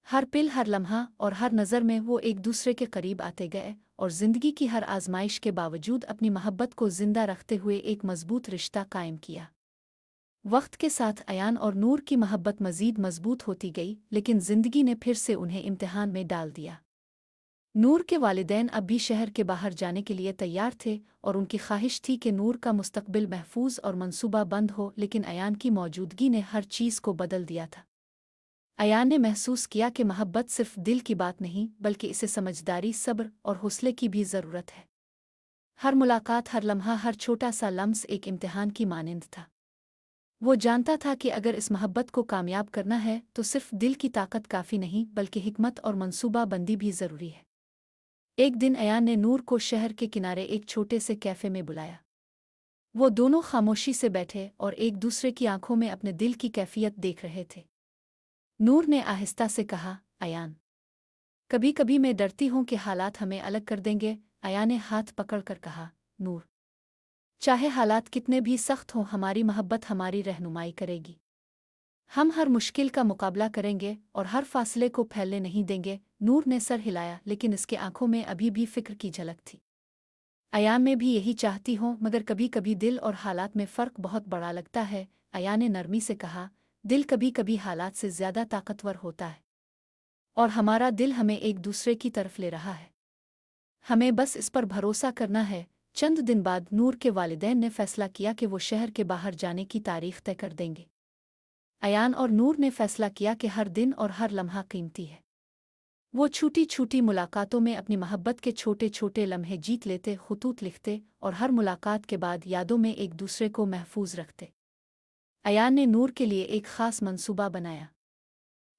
S1: हर पिल, हर लम्हा और हर नज़र में वो एक दूसरे के करीब आते गए और ज़िंदगी की हर आजमाइश के बावजूद अपनी मोहब्बत को जिंदा रखते हुए एक मजबूत रिश्ता कायम किया। वक्त के साथ अयान और नूर की मोहब्बत मजीद मजबूत होती गई, लेकिन ज़िंदगी ने फिर से उन्हें इम्तिहान में डाल दिया। नूर के वालिदैन अब भी शहर के बाहर जाने के लिए तैयार थे और उनकी ख्वाहिश थी कि नूर का मुस्तकबिल महफूज और मंसूबा बंद हो, लेकिन अयान की मौजूदगी ने हर चीज़ को बदल दिया था। अयान ने महसूस किया कि मोहब्बत सिर्फ दिल की बात नहीं, बल्कि इसे समझदारी, सब्र और हौसले की भी ज़रूरत है। हर मुलाकात, हर लम्हा, हर छोटा सा लम्स एक इम्तिहान की मानिंद था। वो जानता था कि अगर इस मोहब्बत को कामयाब करना है तो सिर्फ दिल की ताकत काफ़ी नहीं, बल्कि हिकमत और मंसूबा बंदी भी ज़रूरी है। एक दिन अयान ने नूर को शहर के किनारे एक छोटे से कैफ़े में बुलाया। वो दोनों खामोशी से बैठे और एक दूसरे की आंखों में अपने दिल की कैफियत देख रहे थे। नूर ने आहिस्ता से कहा, अयान, कभी कभी मैं डरती हूँ कि हालात हमें अलग कर देंगे। अयान ने हाथ पकड़कर कहा, नूर, चाहे हालात कितने भी सख्त हों, हमारी मोहब्बत हमारी रहनुमाई करेगी। हम हर मुश्किल का मुकाबला करेंगे और हर फासले को फैलने नहीं देंगे। नूर ने सर हिलाया, लेकिन इसके आंखों में अभी भी फिक्र की झलक थी। अयान, में भी यही चाहती हूँ, मगर कभी कभी दिल और हालात में फ़र्क बहुत बड़ा लगता है। अयान ने नरमी से कहा, दिल कभी कभी हालात से ज़्यादा ताकतवर होता है और हमारा दिल हमें एक दूसरे की तरफ ले रहा है। हमें बस इस पर भरोसा करना है। चंद दिन बाद नूर के वालिदैन ने फैसला किया कि वो शहर के बाहर जाने की तारीख तय कर देंगे। अयान और नूर ने फैसला किया कि हर दिन और हर लम्हा कीमती है। वो छोटी छोटी मुलाकातों में अपनी मोहब्बत के छोटे छोटे लम्हे जीत लेते, खुतूत लिखते और हर मुलाकात के बाद यादों में एक दूसरे को महफूज रखते। अयान ने नूर के लिए एक ख़ास मंसूबा बनाया।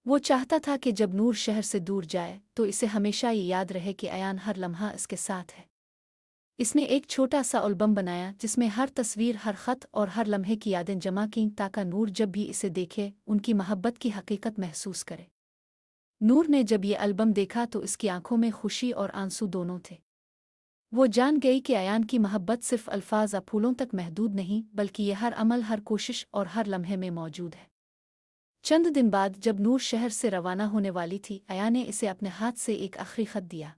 S1: वो चाहता था कि जब नूर शहर से दूर जाए तो इसे हमेशा ये याद रहे कि अयान हर लम्हा इसके साथ है। इसने एक छोटा सा एल्बम बनाया जिसमें हर तस्वीर, हर ख़त और हर लम्हे की यादें जमा कीं, ताकि नूर जब भी इसे देखे उनकी मोहब्बत की हकीकत महसूस करे। नूर ने जब ये एल्बम देखा तो इसकी आंखों में खुशी और आंसू दोनों थे। वो जान गई कि अयान की मोहब्बत सिर्फ अल्फाज या फूलों तक महदूद नहीं, बल्कि ये हर अमल, हर कोशिश और हर लम्हे में मौजूद है। चंद दिन बाद जब नूर शहर से रवाना होने वाली थी, अयान ने इसे अपने हाथ से एक आखिरी खत दिया।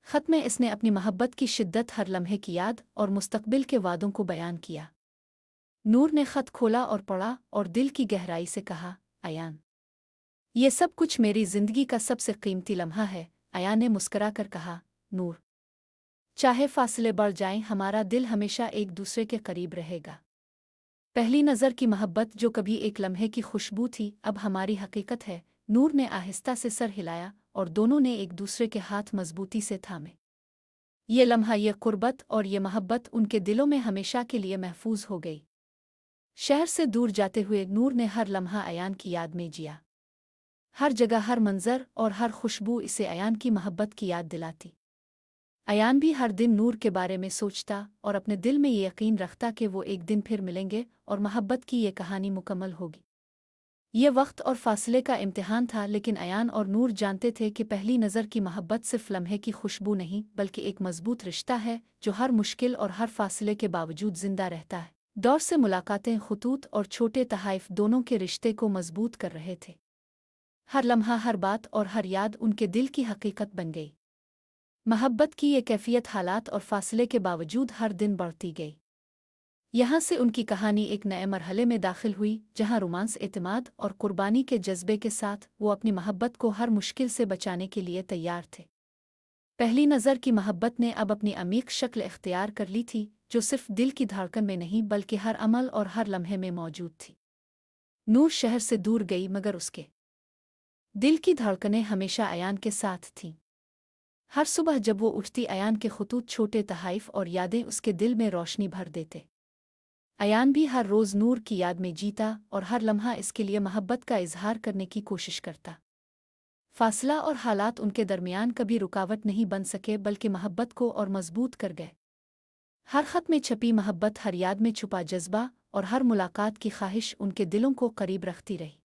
S1: खत में इसने अपनी मोहब्बत की शिद्दत, हर लम्हे की याद और मुस्तकबिल के वादों को बयान किया। नूर ने खत खोला और पढ़ा और दिल की गहराई से कहा, अयान, ये सब कुछ मेरी जिंदगी का सबसे कीमती लम्हा है। अयान ने मुस्कुराकर कहा, नूर, चाहे फासले बढ़ जाएं, हमारा दिल हमेशा एक दूसरे के करीब रहेगा। पहली नज़र की मोहब्बत जो कभी एक लम्हे की खुशबू थी, अब हमारी हकीकत है। नूर ने आहिस्ता से सर हिलाया और दोनों ने एक दूसरे के हाथ मजबूती से थामे। ये लम्हा, ये कुर्बत और ये मोहब्बत उनके दिलों में हमेशा के लिए महफूज हो गई। शहर से दूर जाते हुए नूर ने हर लम्हा अयान की याद में जिया। हर जगह, हर मंजर और हर खुशबू इसे अयान की मोहब्बत की याद दिलाती। अयान भी हर दिन नूर के बारे में सोचता और अपने दिल में ये यकीन रखता कि वो एक दिन फिर मिलेंगे और मोहब्बत की ये कहानी मुकम्मल होगी। ये वक्त और फासले का इम्तिहान था, लेकिन अयान और नूर जानते थे कि पहली नज़र की मोहब्बत सिर्फ लम्हे की खुशबू नहीं, बल्कि एक मजबूत रिश्ता है जो हर मुश्किल और हर फासले के बावजूद जिंदा रहता है। दौर से मुलाकातें, खुतूत और छोटे तहाइफ दोनों के रिश्ते को मजबूत कर रहे थे। हर लम्हा, हर बात और हर याद उनके दिल की हकीकत बन गई। मोहब्बत की ये कैफियत हालात और फासले के बावजूद हर दिन बढ़ती गई। यहाँ से उनकी कहानी एक नए मरहले में दाखिल हुई, जहाँ रोमांस, एतमाद और कुर्बानी के जज्बे के साथ वो अपनी मोहब्बत को हर मुश्किल से बचाने के लिए तैयार थे। पहली नज़र की मोहब्बत ने अब अपनी अमीक शक्ल इख्तियार कर ली थी, जो सिर्फ दिल की धड़कन में नहीं बल्कि हर अमल और हर लम्हे में मौजूद थी। नूर शहर से दूर गई, मगर उसके दिल की धड़कनें हमेशा अयान के साथ थीं। हर सुबह जब वो उठती, अयान के खुतूत, छोटे तहाइफ और यादें उसके दिल में रोशनी भर देते। अयान भी हर रोज़ नूर की याद में जीता और हर लम्हा इसके लिए मोहब्बत का इजहार करने की कोशिश करता। फासला और हालात उनके दरमियान कभी रुकावट नहीं बन सके, बल्कि मोहब्बत को और मजबूत कर गए। हर खत में छपी मोहब्बत, हर याद में छुपा जज्बा और हर मुलाकात की ख्वाहिश उनके दिलों को करीब रखती रही।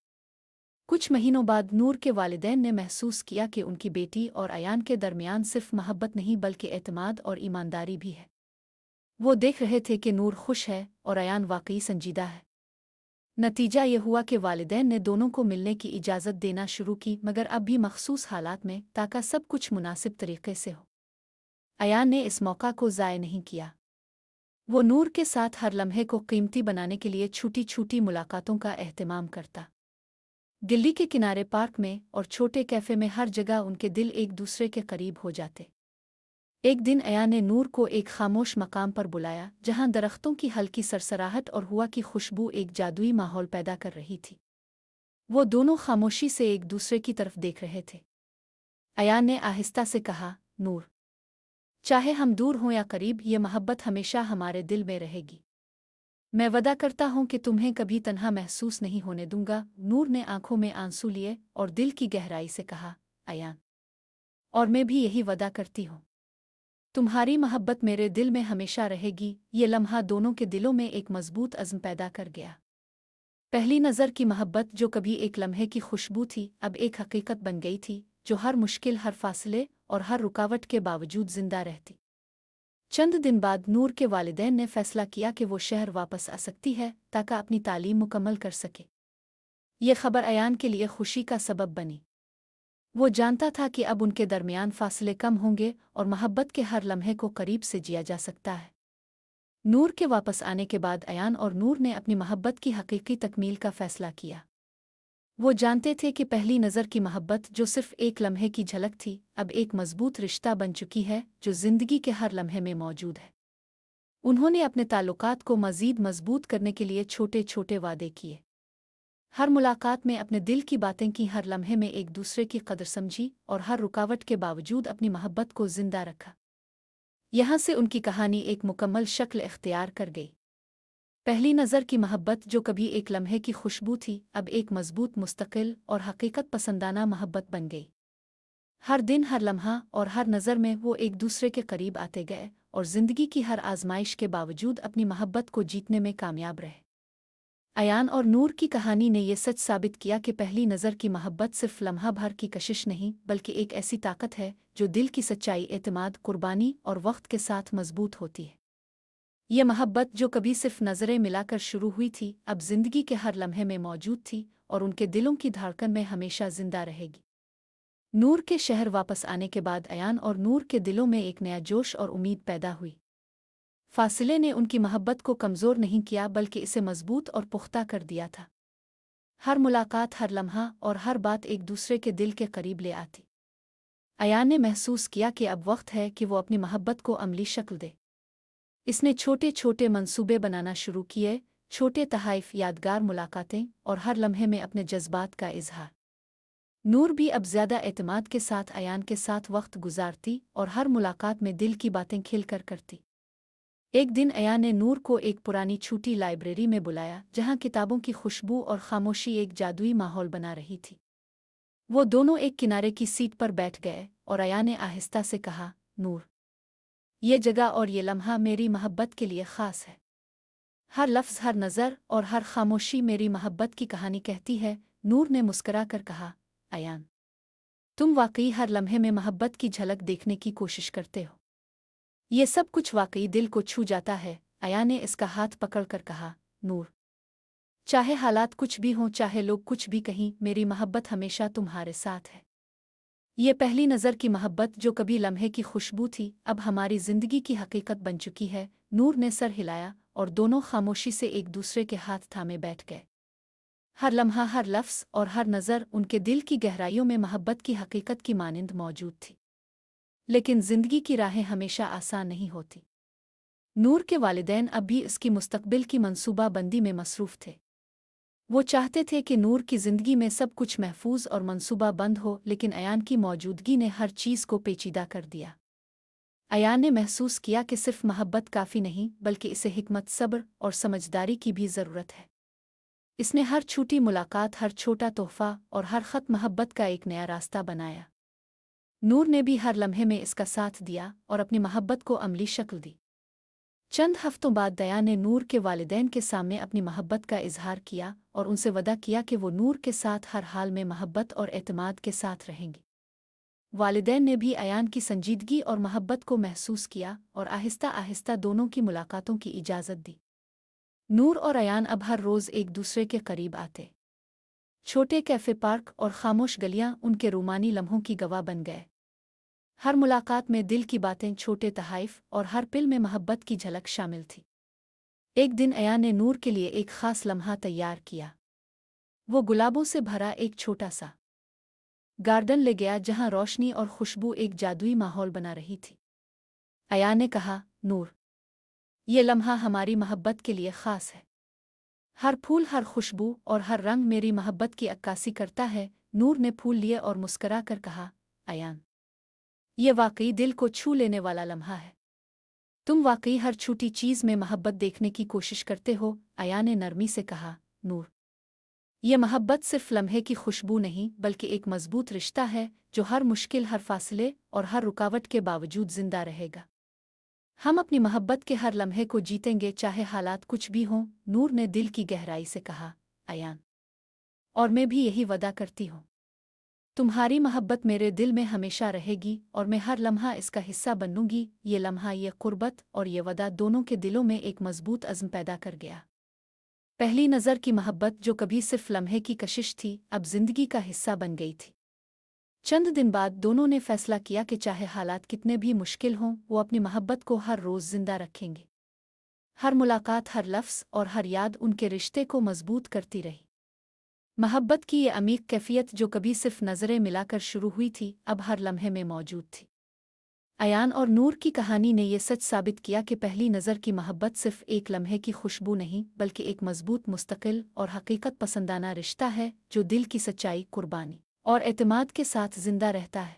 S1: कुछ महीनों बाद नूर के वालिदैन ने महसूस किया कि उनकी बेटी और अयान के दरमियान सिर्फ मोहब्बत नहीं बल्कि एतमाद और ईमानदारी भी है। वो देख रहे थे कि नूर खुश है और अयान वाकई संजीदा है। नतीजा ये हुआ कि वालिदैन ने दोनों को मिलने की इजाज़त देना शुरू की, मगर अब भी मखसूस हालात में, ताकि सब कुछ मुनासिब तरीके से हो। अयान ने इस मौका को ज़ाय नहीं किया। वो नूर के साथ हर लम्हे को कीमती बनाने के लिए छोटी छोटी मुलाकातों का एहतमाम करता। दिल्ली के किनारे, पार्क में और छोटे कैफ़े में, हर जगह उनके दिल एक दूसरे के करीब हो जाते। एक दिन अयान ने नूर को एक खामोश मकाम पर बुलाया, जहां दरख्तों की हल्की सरसराहट और हवा की खुशबू एक जादुई माहौल पैदा कर रही थी। वो दोनों खामोशी से एक दूसरे की तरफ देख रहे थे। अयान ने आहिस्ता से कहा, नूर, चाहे हम दूर हों या करीब, ये मोहब्बत हमेशा हमारे दिल में रहेगी। मैं वादा करता हूं कि तुम्हें कभी तन्हा महसूस नहीं होने दूंगा। नूर ने आंखों में आंसू लिए और दिल की गहराई से कहा, अयान, और मैं भी यही वादा करती हूँ। तुम्हारी मोहब्बत मेरे दिल में हमेशा रहेगी। ये लम्हा दोनों के दिलों में एक मजबूत अज़्म पैदा कर गया। पहली नज़र की मोहब्बत, जो कभी एक लम्हे की खुशबू थी, अब एक हकीकत बन गई थी, जो हर मुश्किल, हर फासले और हर रुकावट के बावजूद जिंदा रहती। चंद दिन बाद नूर के वालिदैन ने फैसला किया कि वो शहर वापस आ सकती है, ताकि अपनी तालीम मुकम्मल कर सके। ये खबर अयान के लिए खुशी का सबब बनी। वो जानता था कि अब उनके दरमियान फासले कम होंगे और मोहब्बत के हर लम्हे को करीब से जिया जा सकता है। नूर के वापस आने के बाद अयान और नूर ने अपनी मोहब्बत की हकीकी तकमील का फैसला किया। वो जानते थे कि पहली नज़र की मोहब्बत, जो सिर्फ एक लम्हे की झलक थी, अब एक मजबूत रिश्ता बन चुकी है जो जिंदगी के हर लम्हे में मौजूद है। उन्होंने अपने ताल्लुकात को मज़ीद मजबूत करने के लिए छोटे छोटे वादे किए। हर मुलाकात में अपने दिल की बातें की, हर लम्हे में एक दूसरे की कदर समझी और हर रुकावट के बावजूद अपनी मोहब्बत को जिंदा रखा। यहाँ से उनकी कहानी एक मुकम्मल शक्ल इख्तियार कर गई। पहली नज़र की मोहब्बत, जो कभी एक लम्हे की खुशबू थी, अब एक मजबूत, मुस्तकिल और हकीकत पसंदाना मोहब्बत बन गई। हर दिन, हर लम्हा और हर नज़र में वो एक दूसरे के करीब आते गए और जिंदगी की हर आजमाइश के बावजूद अपनी मोहब्बत को जीतने में कामयाब रहे। अयान और नूर की कहानी ने यह सच साबित किया कि पहली नज़र की मोहब्बत सिर्फ लम्हा भर की कशिश नहीं, बल्कि एक ऐसी ताकत है जो दिल की सच्चाई, एतमाद, कुर्बानी और वक्त के साथ मजबूत होती है। ये मोहब्बत, जो कभी सिर्फ नज़रें मिलाकर शुरू हुई थी, अब जिंदगी के हर लम्हे में मौजूद थी और उनके दिलों की धड़कन में हमेशा जिंदा रहेगी। नूर के शहर वापस आने के बाद अयान और नूर के दिलों में एक नया जोश और उम्मीद पैदा हुई। फासले ने उनकी मोहब्बत को कमज़ोर नहीं किया, बल्कि इसे मजबूत और पुख्ता कर दिया था। हर मुलाकात, हर लम्हा और हर बात एक दूसरे के दिल के करीब ले आती। अयान ने महसूस किया कि अब वक्त है कि वो अपनी मोहब्बत को अमली शक्ल दे। इसने छोटे छोटे मंसूबे बनाना शुरू किए, छोटे तहाइफ, यादगार मुलाकातें और हर लम्हे में अपने जज्बात का इजहार। नूर भी अब ज़्यादा एतमाद के साथ अयान के साथ वक्त गुजारती और हर मुलाकात में दिल की बातें खिलकर करती। एक दिन अयान ने नूर को एक पुरानी छूटी लाइब्रेरी में बुलाया जहाँ किताबों की खुशबू और खामोशी एक जादुई माहौल बना रही थी। वो दोनों एक किनारे की सीट पर बैठ गए और अयान ने आहिस्ता से कहा, नूर, ये जगह और ये लम्हा मेरी मोहब्बत के लिए ख़ास है। हर लफ्ज़, हर नज़र और हर खामोशी मेरी मोहब्बत की कहानी कहती है। नूर ने मुस्करा कर कहा, अयान, तुम वाकई हर लम्हे में मोहब्बत की झलक देखने की कोशिश करते हो। ये सब कुछ वाकई दिल को छू जाता है। अयान ने इसका हाथ पकड़कर कहा, नूर, चाहे हालात कुछ भी हों, चाहे लोग कुछ भी कहीं, मेरी मोहब्बत हमेशा तुम्हारे साथ है। ये पहली नज़र की मोहब्बत जो कभी लम्हे की खुशबू थी, अब हमारी ज़िंदगी की हकीकत बन चुकी है। नूर ने सर हिलाया और दोनों खामोशी से एक दूसरे के हाथ थामे बैठ गए। हर लम्हा, हर लफ्ज़ और हर नज़र उनके दिल की गहराइयों में मोहब्बत की हकीकत की मानिंद मौजूद थी। लेकिन ज़िंदगी की राहें हमेशा आसान नहीं होती। नूर के वालिदैन अब भी इसकी मुस्तकबिल की मंसूबाबंदी में मसरूफ़ थे। वो चाहते थे कि नूर की ज़िंदगी में सब कुछ महफूज और मंसूबा बंद हो, लेकिन अयान की मौजूदगी ने हर चीज़ को पेचीदा कर दिया। अयान ने महसूस किया कि सिर्फ मोहब्बत काफ़ी नहीं, बल्कि इसे हिकमत, सब्र और समझदारी की भी ज़रूरत है। इसने हर छोटी मुलाकात, हर छोटा तोहफ़ा और हर ख़त मोहब्बत का एक नया रास्ता बनाया। नूर ने भी हर लम्हे में इसका साथ दिया और अपनी मोहब्बत को अमली शक्ल दी। चंद हफ्तों बाद दया ने नूर के वालिदैन के सामने अपनी मोहब्बत का इजहार किया और उनसे वदा किया कि वो नूर के साथ हर हाल में मोहब्बत और एतमाद के साथ रहेंगी। वालिदैन ने भी अयान की संजीदगी और मोहब्बत को महसूस किया और आहिस्ता आहिस्ता दोनों की मुलाकातों की इजाज़त दी। नूर और अयान अब हर रोज़ एक दूसरे के करीब आते। छोटे कैफ़े, पार्क और खामोश गलियां उनके रूमानी लम्हों की गवाह बन गए। हर मुलाकात में दिल की बातें, छोटे तहाइफ और हर पिल में मोहब्बत की झलक शामिल थी। एक दिन अयान ने नूर के लिए एक ख़ास लम्हा तैयार किया। वो गुलाबों से भरा एक छोटा सा गार्डन ले गया जहाँ रोशनी और खुशबू एक जादुई माहौल बना रही थी। अयान ने कहा, नूर, ये लम्हा हमारी मोहब्बत के लिए ख़ास है। हर फूल, हर खुशबू और हर रंग मेरी मोहब्बत की अक्कासी करता है। नूर ने फूल लिए और मुस्करा कर कहा, अयान, ये वाकई दिल को छू लेने वाला लम्हा है। तुम वाकई हर छोटी चीज़ में मोहब्बत देखने की कोशिश करते हो। अयान ने नरमी से कहा, नूर, ये मोहब्बत सिर्फ लम्हे की खुशबू नहीं, बल्कि एक मजबूत रिश्ता है जो हर मुश्किल, हर फासले और हर रुकावट के बावजूद जिंदा रहेगा। हम अपनी मोहब्बत के हर लम्हे को जीतेंगे, चाहे हालात कुछ भी हों। नूर ने दिल की गहराई से कहा, अयान, और मैं भी यही वदा करती हूँ। तुम्हारी मोहब्बत मेरे दिल में हमेशा रहेगी और मैं हर लम्हा इसका हिस्सा बनूंगी। ये लम्हा, ये कुर्बत और ये वदा दोनों के दिलों में एक मजबूत अज़्म पैदा कर गया। पहली नज़र की मोहब्बत जो कभी सिर्फ लम्हे की कशिश थी, अब जिंदगी का हिस्सा बन गई थी। चंद दिन बाद दोनों ने फैसला किया कि चाहे हालात कितने भी मुश्किल हों, वो अपनी मोहब्बत को हर रोज़ जिंदा रखेंगे। हर मुलाकात, हर लफ्ज़ और हर याद उनके रिश्ते को मजबूत करती रही। मोहब्बत की ये अमीक कैफियत जो कभी सिर्फ नज़रें मिलाकर शुरू हुई थी, अब हर लम्हे में मौजूद थी। अयान और नूर की कहानी ने यह सच साबित किया कि पहली नज़र की मोहब्बत सिर्फ एक लम्हे की खुशबू नहीं, बल्कि एक मजबूत, मुस्तकिल और हकीकत पसंदाना रिश्ता है जो दिल की सच्चाई, कुर्बानी और एतमाद के साथ जिंदा रहता है।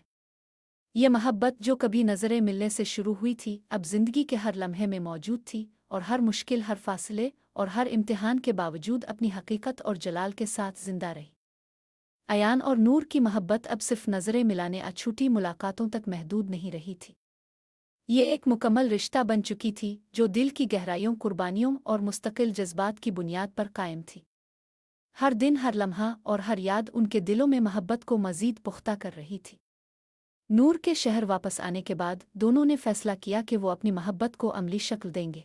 S1: ये मोहब्बत जो कभी नज़रें मिलने से शुरू हुई थी, अब जिंदगी के हर लम्हे में मौजूद थी और हर मुश्किल, हर फासले और हर इम्तिहान के बावजूद अपनी हकीकत और जलाल के साथ जिंदा रही। अयान और नूर की मोहब्बत अब सिर्फ नज़रें मिलाने, अछूटी मुलाकातों तक महदूद नहीं रही थी। ये एक मुकम्मल रिश्ता बन चुकी थी जो दिल की गहराइयों, कुर्बानियों और मुस्तकिल जज्बात की बुनियाद पर कायम थी। हर दिन, हर लम्हा और हर याद उनके दिलों में मोहब्बत को मज़ीद पुख्ता कर रही थी। नूर के शहर वापस आने के बाद दोनों ने फैसला किया कि वो अपनी मोहब्बत को अमली शक्ल देंगे।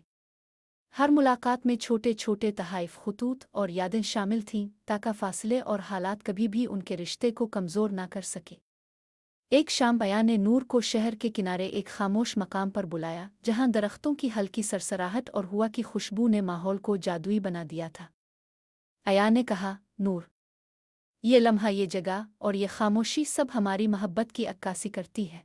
S1: हर मुलाकात में छोटे छोटे तहाइफ, खुतूत और यादें शामिल थीं ताकि फासले और हालात कभी भी उनके रिश्ते को कमज़ोर ना कर सके। एक शाम अयान ने नूर को शहर के किनारे एक खामोश मकाम पर बुलाया जहां दरख्तों की हल्की सरसराहट और हवा की खुशबू ने माहौल को जादुई बना दिया था। अयान ने कहा, नूर, ये लम्हा, ये जगह और ये खामोशी सब हमारी मोहब्बत की अक्कासी करती है।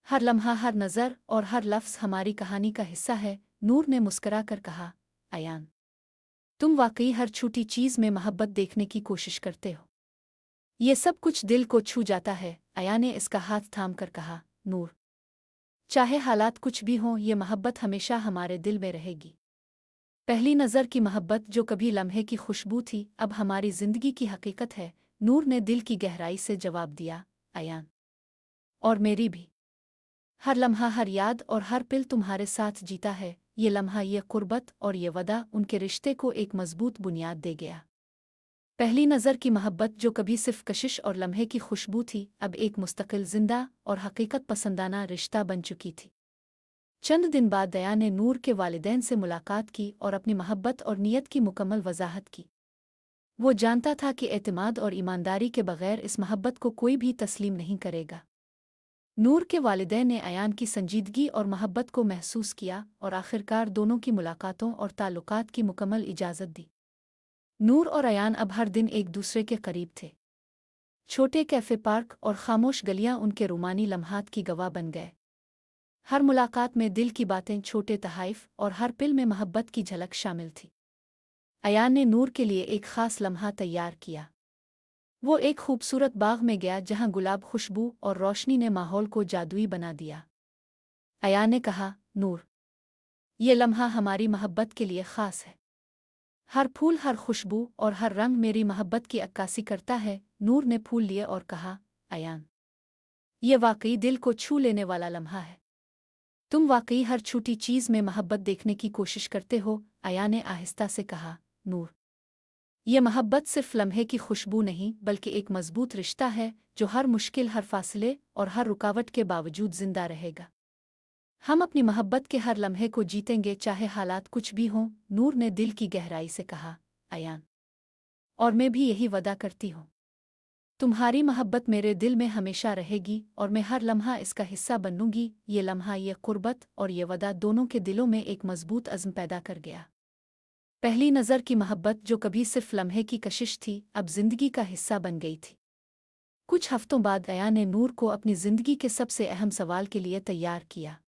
S1: हर लम्हा, हर नज़र और हर लफ्ज़ हमारी कहानी का हिस्सा है। नूर ने मुस्करा कर कहा, अयान, तुम वाकई हर छोटी चीज़ में मोहब्बत देखने की कोशिश करते हो। ये सब कुछ दिल को छू जाता है। आया ने इसका हाथ थाम कर कहा, नूर, चाहे हालात कुछ भी हों, ये मोहब्बत हमेशा हमारे दिल में रहेगी। पहली नज़र की मोहब्बत जो कभी लम्हे की खुशबू थी, अब हमारी जिंदगी की हकीकत है। नूर ने दिल की गहराई से जवाब दिया, अयान, और मेरी भी। हर लम्हा, हर याद और हर पिल तुम्हारे साथ जीता है। ये लम्हा, ये कुर्बत और ये वदा उनके रिश्ते को एक मजबूत बुनियाद दे गया। पहली नज़र की मोहब्बत जो कभी सिर्फ कशिश और लम्हे की खुशबू थी, अब एक मुस्तकिल जिंदा और हकीकत पसंदाना रिश्ता बन चुकी थी। चंद दिन बाद दया ने नूर के वालिदैन से मुलाकात की और अपनी मोहब्बत और नीयत की मुकम्मल वजाहत की। वो जानता था कि एतमाद और ईमानदारी के बगैर इस मोहब्बत को कोई भी तस्लीम नहीं करेगा। नूर के वालिदैन ने अयान की संजीदगी और मोहब्बत को महसूस किया और आखिरकार दोनों की मुलाकातों और ताल्लुकात की मुकम्मल इजाज़त दी। नूर और अयान अब हर दिन एक दूसरे के करीब थे। छोटे कैफ़े, पार्क और खामोश गलियां उनके रूमानी लम्हात की गवाह बन गए। हर मुलाकात में दिल की बातें, छोटे तहाइफ और हर पिल में मोहब्बत की झलक शामिल थी। अयान ने नूर के लिए एक ख़ास लम्हा तैयार किया। वो एक खूबसूरत बाग में गया जहां गुलाब खुशबू और रोशनी ने माहौल को जादुई बना दिया। अयान ने कहा, नूर, ये लम्हा हमारी मोहब्बत के लिए ख़ास है। हर फूल, हर खुशबू और हर रंग मेरी मोहब्बत की अक्कासी करता है। नूर ने फूल लिए और कहा, अयान, ये वाकई दिल को छू लेने वाला लम्हा है। तुम वाकई हर छोटी चीज़ में मोहब्बत देखने की कोशिश करते हो। अयान ने आहिस्ता से कहा, नूर, ये मोहब्बत सिर्फ लम्हे की खुशबू नहीं, बल्कि एक मजबूत रिश्ता है जो हर मुश्किल, हर फासले और हर रुकावट के बावजूद जिंदा रहेगा। हम अपनी मोहब्बत के हर लम्हे को जीतेंगे, चाहे हालात कुछ भी हों। नूर ने दिल की गहराई से कहा, अयान, और मैं भी यही वादा करती हूँ। तुम्हारी मोहब्बत मेरे दिल में हमेशा रहेगी और मैं हर लम्हा इसका हिस्सा बनूंगी। ये लम्हा, ये कुर्बत और ये वदा दोनों के दिलों में एक मजबूत अज़्म पैदा कर गया। पहली नज़र की मोहब्बत जो कभी सिर्फ लम्हे की कशिश थी, अब जिंदगी का हिस्सा बन गई थी। कुछ हफ्तों बाद अयान ने नूर को अपनी जिंदगी के सबसे अहम सवाल के लिए तैयार किया।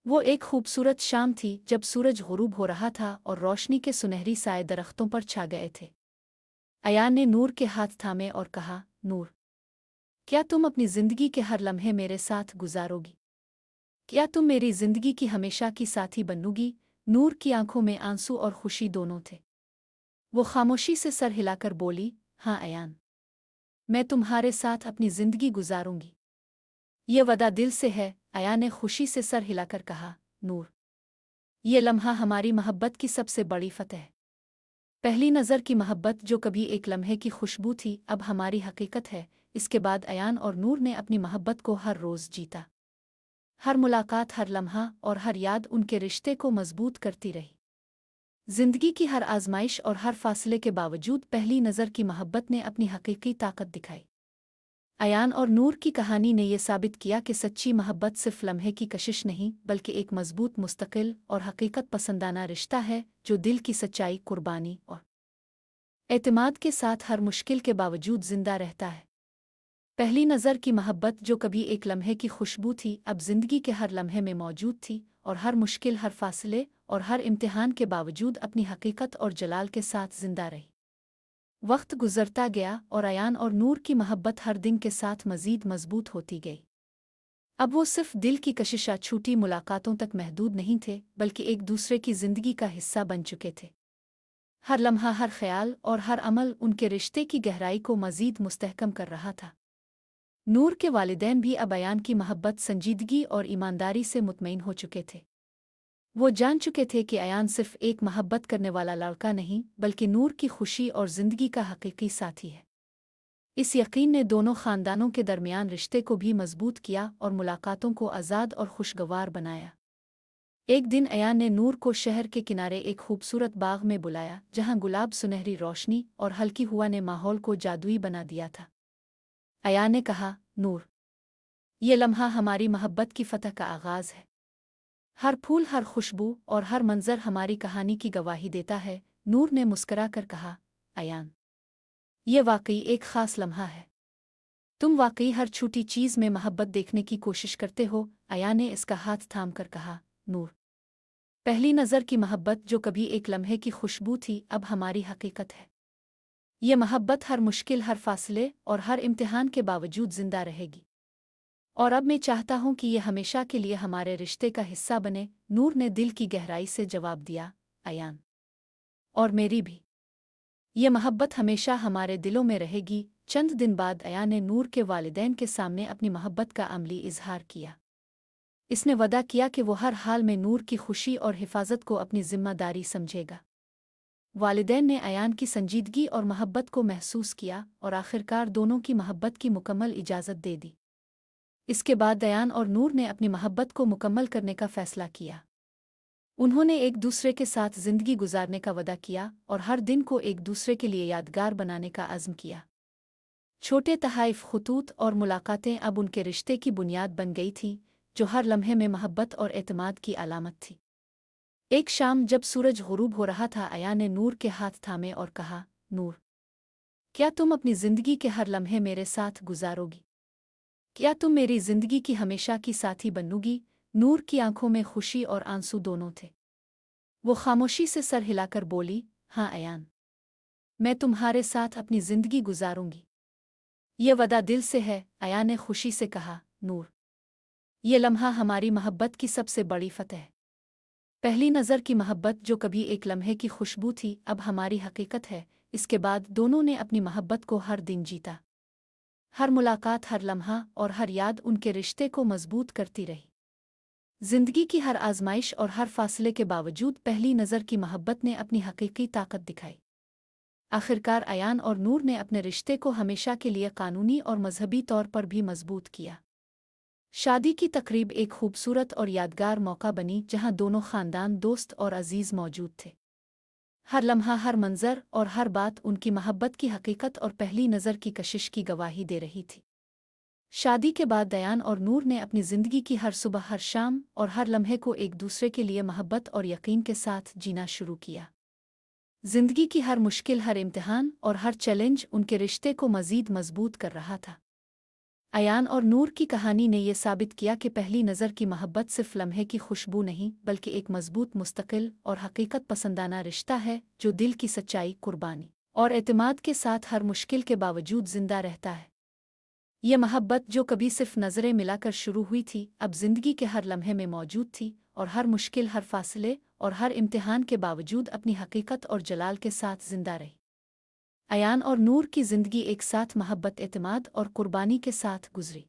S1: वो एक खूबसूरत शाम थी जब सूरज गुरूब हो रहा था और रोशनी के सुनहरी साए दरख्तों पर छा गए थे। अयान ने नूर के हाथ थामे और कहा, नूर, क्या तुम अपनी जिंदगी के हर लम्हे मेरे साथ गुजारोगी? क्या तुम मेरी जिंदगी की हमेशा की साथी बनोगी? नूर की आंखों में आंसू और खुशी दोनों थे। वो खामोशी से सर हिलाकर बोली, हाँ अयान, मैं तुम्हारे साथ अपनी जिंदगी गुजारूंगी। ये वदा दिल से है। अयान ने खुशी से सर हिलाकर कहा, नूर, ये लम्हा हमारी मोहब्बत की सबसे बड़ी फतह है। पहली नज़र की मोहब्बत जो कभी एक लम्हे की खुशबू थी, अब हमारी हकीकत है। इसके बाद अयान और नूर ने अपनी मोहब्बत को हर रोज़ जीता। हर मुलाकात, हर लम्हा और हर याद उनके रिश्ते को मजबूत करती रही। जिंदगी की हर आजमाइश और हर फासले के बावजूद पहली नज़र की मोहब्बत ने अपनी हकीकी ताकत दिखाई। अयान और नूर की कहानी ने यह साबित किया कि सच्ची मोहब्बत सिर्फ लम्हे की कशिश नहीं, बल्कि एक मजबूत, मुस्तकिल और हकीकत पसंदाना रिश्ता है जो दिल की सच्चाई, कुर्बानी और एतमाद के साथ हर मुश्किल के बावजूद जिंदा रहता है। पहली नज़र की मोहब्बत जो कभी एक लम्हे की खुशबू थी, अब जिंदगी के हर लम्हे में मौजूद थी और हर मुश्किल, हर फासले और हर इम्तिहान के बावजूद अपनी हकीकत और जलाल के साथ जिंदा रही। वक्त गुजरता गया और अयान और नूर की मोहब्बत हर दिन के साथ मजीद मजबूत होती गई। अब वो सिर्फ दिल की कशिशा, छूटी मुलाकातों तक महदूद नहीं थे, बल्कि एक दूसरे की जिंदगी का हिस्सा बन चुके थे। हर लम्हा, हर ख्याल और हर अमल उनके रिश्ते की गहराई को मजीद मुस्तहकम कर रहा था। नूर के वालिदैन भी अब अयान की मोहब्बत, संजीदगी और ईमानदारी से मुतमईन हो चुके थे। वो जान चुके थे कि अयान सिर्फ एक मोहब्बत करने वाला लड़का नहीं, बल्कि नूर की खुशी और जिंदगी का हकीकी साथी है। इस यकीन ने दोनों खानदानों के दरमियान रिश्ते को भी मजबूत किया और मुलाकातों को आज़ाद और खुशगवार बनाया। एक दिन अयान ने नूर को शहर के किनारे एक खूबसूरत बाग में बुलाया, जहां गुलाब, सुनहरी रोशनी और हल्की हवा ने माहौल को जादुई बना दिया था। अयान ने कहा, नूर, ये लम्हा हमारी मोहब्बत की फतह का आगाज़ है। हर फूल, हर खुशबू और हर मंजर हमारी कहानी की गवाही देता है। नूर ने मुस्करा कर कहा, अयान, ये वाकई एक ख़ास लम्हा है। तुम वाकई हर छोटी चीज़ में मोहब्बत देखने की कोशिश करते हो। अयान ने इसका हाथ थाम कर कहा, नूर, पहली नज़र की मोहब्बत जो कभी एक लम्हे की खुशबू थी, अब हमारी हकीकत है। ये मोहब्बत हर मुश्किल, हर फासले और हर इम्तिहान के बावजूद जिंदा रहेगी। और अब मैं चाहता हूँ कि ये हमेशा के लिए हमारे रिश्ते का हिस्सा बने। नूर ने दिल की गहराई से जवाब दिया, अयान। और मेरी भी। ये मोहब्बत हमेशा हमारे दिलों में रहेगी। चंद दिन बाद अयान ने नूर के वालिदैन के सामने अपनी मोहब्बत का अमली इजहार किया। इसने वदा किया कि वो हर हाल में नूर की खुशी और हिफाजत को अपनी जिम्मेदारी समझेगा। वालिदैन ने अयान की संजीदगी और मोहब्बत को महसूस किया और आखिरकार दोनों की मोहब्बत की मुकम्मल इजाज़त दे दी। इसके बाद अयान और नूर ने अपनी मोहब्बत को मुकम्मल करने का फ़ैसला किया। उन्होंने एक दूसरे के साथ ज़िंदगी गुजारने का वदा किया और हर दिन को एक दूसरे के लिए यादगार बनाने का अज़्म किया। छोटे तहाइफ, खुतूत और मुलाकातें अब उनके रिश्ते की बुनियाद बन गई थीं, जो हर लम्हे में मोहब्बत और एतमाद की अलामत थी। एक शाम जब सूरज गुरूब हो रहा था, अयान ने नूर के हाथ थामे और कहा, नूर, क्या तुम अपनी ज़िंदगी के हर लम्हे मेरे साथ गुजारोगी? क्या तुम मेरी ज़िंदगी की हमेशा की साथी बनोगी? नूर की आंखों में खुशी और आंसू दोनों थे। वो खामोशी से सर हिलाकर बोली, हाँ अयान, मैं तुम्हारे साथ अपनी ज़िंदगी गुजारूंगी। ये वदा दिल से है, अयान ने खुशी से कहा, नूर, ये लम्हा हमारी मोहब्बत की सबसे बड़ी फतह है। पहली नज़र की मोहब्बत जो कभी एक लम्हे की खुशबू थी, अब हमारी हकीकत है। इसके बाद दोनों ने अपनी मोहब्बत को हर दिन जीता। हर मुलाकात, हर लम्हा और हर याद उनके रिश्ते को मजबूत करती रही। जिंदगी की हर आजमाइश और हर फासले के बावजूद पहली नज़र की मोहब्बत ने अपनी हकीकी ताकत दिखाई। आखिरकार अयान और नूर ने अपने रिश्ते को हमेशा के लिए कानूनी और मजहबी तौर पर भी मजबूत किया। शादी की तकरीब एक खूबसूरत और यादगार मौका बनी, जहां दोनों खानदान, दोस्त और अजीज मौजूद थे। हर लम्हा, हर मंजर और हर बात उनकी मोहब्बत की हकीकत और पहली नज़र की कशिश की गवाही दे रही थी। शादी के बाद अयान और नूर ने अपनी ज़िंदगी की हर सुबह, हर शाम और हर लम्हे को एक दूसरे के लिए मोहब्बत और यकीन के साथ जीना शुरू किया। जिंदगी की हर मुश्किल, हर इम्तिहान और हर चैलेंज उनके रिश्ते को मज़ीद मजबूत कर रहा था। अयान और नूर की कहानी ने यह साबित किया कि पहली नज़र की मोहब्बत सिर्फ लम्हे की खुशबू नहीं, बल्कि एक मजबूत, मुस्तकिल और हकीकत पसंदाना रिश्ता है, जो दिल की सच्चाई, कुर्बानी और एतमाद के साथ हर मुश्किल के बावजूद जिंदा रहता है। ये मोहब्बत जो कभी सिर्फ नज़रें मिलाकर शुरू हुई थी, अब जिंदगी के हर लम्हे में मौजूद थी और हर मुश्किल, हर फासले और हर इम्तिहान के बावजूद अपनी हकीकत और जलाल के साथ जिंदा रही। अयान और नूर की जिंदगी एक साथ मोहब्बत, एतमाद और कुर्बानी के साथ गुजरी।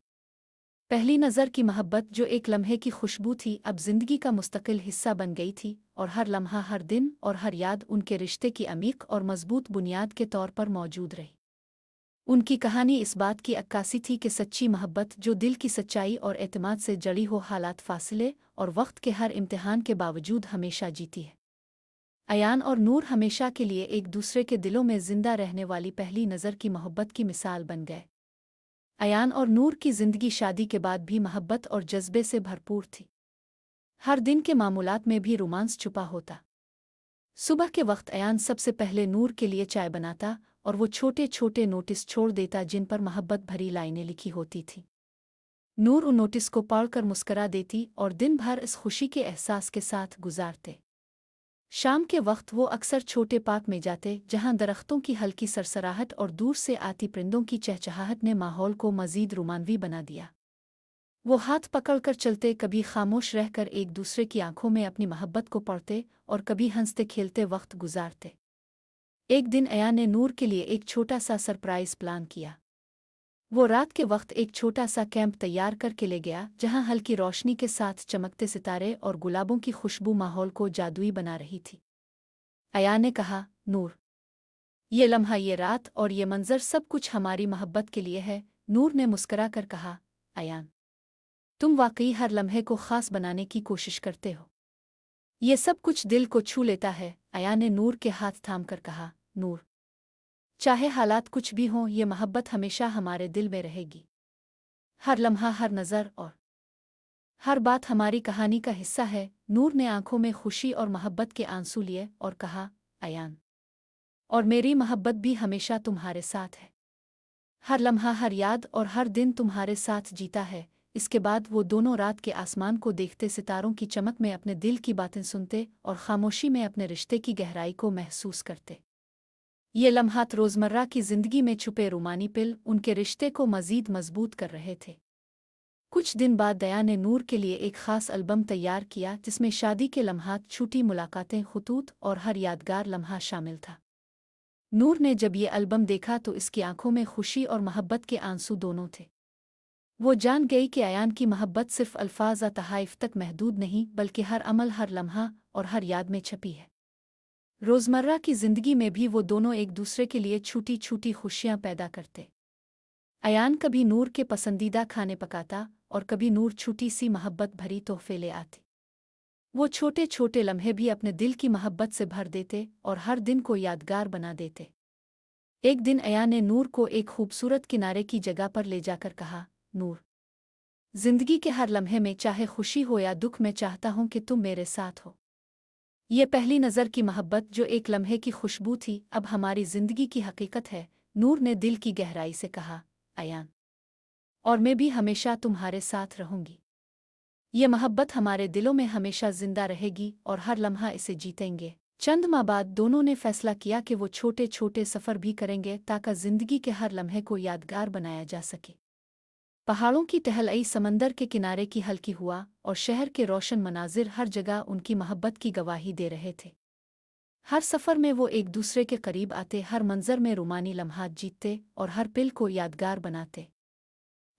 S1: पहली नज़र की मोहब्बत जो एक लम्हे की खुशबू थी, अब जिंदगी का मुस्तकिल हिस्सा बन गई थी और हर लम्हा, हर दिन और हर याद उनके रिश्ते की अमीक और मजबूत बुनियाद के तौर पर मौजूद रही। उनकी कहानी इस बात की अक्कासी थी कि सच्ची मोहब्बत जो दिल की सच्चाई और एतमाद से जड़ी हो, हालात, फासले और वक्त के हर इम्तिहान के बावजूद हमेशा जीती है। अयान और नूर हमेशा के लिए एक दूसरे के दिलों में जिंदा रहने वाली पहली नज़र की मोहब्बत की मिसाल बन गए। अयान और नूर की जिंदगी शादी के बाद भी मोहब्बत और जज्बे से भरपूर थी। हर दिन के मामूलात में भी रोमांस छुपा होता। सुबह के वक्त अयान सबसे पहले नूर के लिए चाय बनाता और वो छोटे छोटे नोटिस छोड़ देता जिन पर मोहब्बत भरी लाइनें लिखी होती थीं। नूर उन नोटिस को पढ़कर मुस्करा देती और दिन भर इस खुशी के एहसास के साथ गुजारते। शाम के वक्त वो अक्सर छोटे पार्क में जाते, जहां दरख्तों की हल्की सरसराहट और दूर से आती परिंदों की चहचहाहट ने माहौल को मज़ीद रोमांवी बना दिया। वो हाथ पकड़कर चलते, कभी खामोश रहकर एक दूसरे की आंखों में अपनी मोहब्बत को पढ़ते और कभी हंसते खेलते वक्त गुजारते। एक दिन अयान ने नूर के लिए एक छोटा सा सरप्राइज प्लान किया। वो रात के वक्त एक छोटा सा कैंप तैयार करके ले गया, जहां हल्की रोशनी के साथ चमकते सितारे और गुलाबों की खुशबू माहौल को जादुई बना रही थी। अयान ने कहा, नूर, ये लम्हा, ये रात और ये मंजर सब कुछ हमारी मोहब्बत के लिए है। नूर ने मुस्करा कर कहा, अयान, तुम वाकई हर लम्हे को खास बनाने की कोशिश करते हो। ये सब कुछ दिल को छू लेता है। अयान ने नूर के हाथ थाम कर कहा, नूर, चाहे हालात कुछ भी हों, ये मोहब्बत हमेशा हमारे दिल में रहेगी। हर लम्हा, हर नज़र और हर बात हमारी कहानी का हिस्सा है। नूर ने आंखों में खुशी और मोहब्बत के आंसू लिए और कहा, अयान, और मेरी मोहब्बत भी हमेशा तुम्हारे साथ है। हर लम्हा, हर याद और हर दिन तुम्हारे साथ जीता है। इसके बाद वो दोनों रात के आसमान को देखते, सितारों की चमक में अपने दिल की बातें सुनते और खामोशी में अपने रिश्ते की गहराई को महसूस करते। ये लम्हात रोज़मर्रा की ज़िंदगी में छुपे रूमानी पिल उनके रिश्ते को मज़ीद मज़बूत कर रहे थे। कुछ दिन बाद दया ने नूर के लिए एक ख़ास एल्बम तैयार किया जिसमें शादी के लम्हात, छूटी मुलाकातें, खुतूत और हर यादगार लम्हा शामिल था। नूर ने जब ये एल्बम देखा तो इसकी आंखों में खुशी और मोहब्बत के आंसू दोनों थे। वो जान गई कि अयान की मोहब्बत सिर्फ अल्फाज या तहाइफ तक महदूद नहीं बल्कि हर अमल, हर लम्हा और हर याद में छपी है। रोज़मर्रा की ज़िंदगी में भी वो दोनों एक दूसरे के लिए छोटी छोटी खुशियाँ पैदा करते। अयान कभी नूर के पसंदीदा खाने पकाता और कभी नूर छोटी सी मोहब्बत भरी तोहफे ले आती। वो छोटे छोटे लम्हे भी अपने दिल की मोहब्बत से भर देते और हर दिन को यादगार बना देते। एक दिन अयान ने नूर को एक खूबसूरत किनारे की जगह पर ले जाकर कहा, नूर, जिंदगी के हर लम्हे में चाहे खुशी हो या दुख, मैं चाहता हूं कि तुम मेरे साथ हो। ये पहली नज़र की मोहब्बत जो एक लम्हे की खुशबू थी अब हमारी जिंदगी की हकीकत है। नूर ने दिल की गहराई से कहा, अयान, और मैं भी हमेशा तुम्हारे साथ रहूंगी। ये मोहब्बत हमारे दिलों में हमेशा जिंदा रहेगी और हर लम्हा इसे जीतेंगे। चंद माह बाद दोनों ने फैसला किया कि वो छोटे छोटे सफ़र भी करेंगे ताकि जिंदगी के हर लम्हे को यादगार बनाया जा सके। पहाड़ों की टहलई, समंदर के किनारे की हल्की हुआ और शहर के रोशन मनाजिर हर जगह उनकी मोहब्बत की गवाही दे रहे थे। हर सफ़र में वो एक दूसरे के करीब आते, हर मंजर में रूमानी लम्हात जीतते और हर पिल को यादगार बनाते।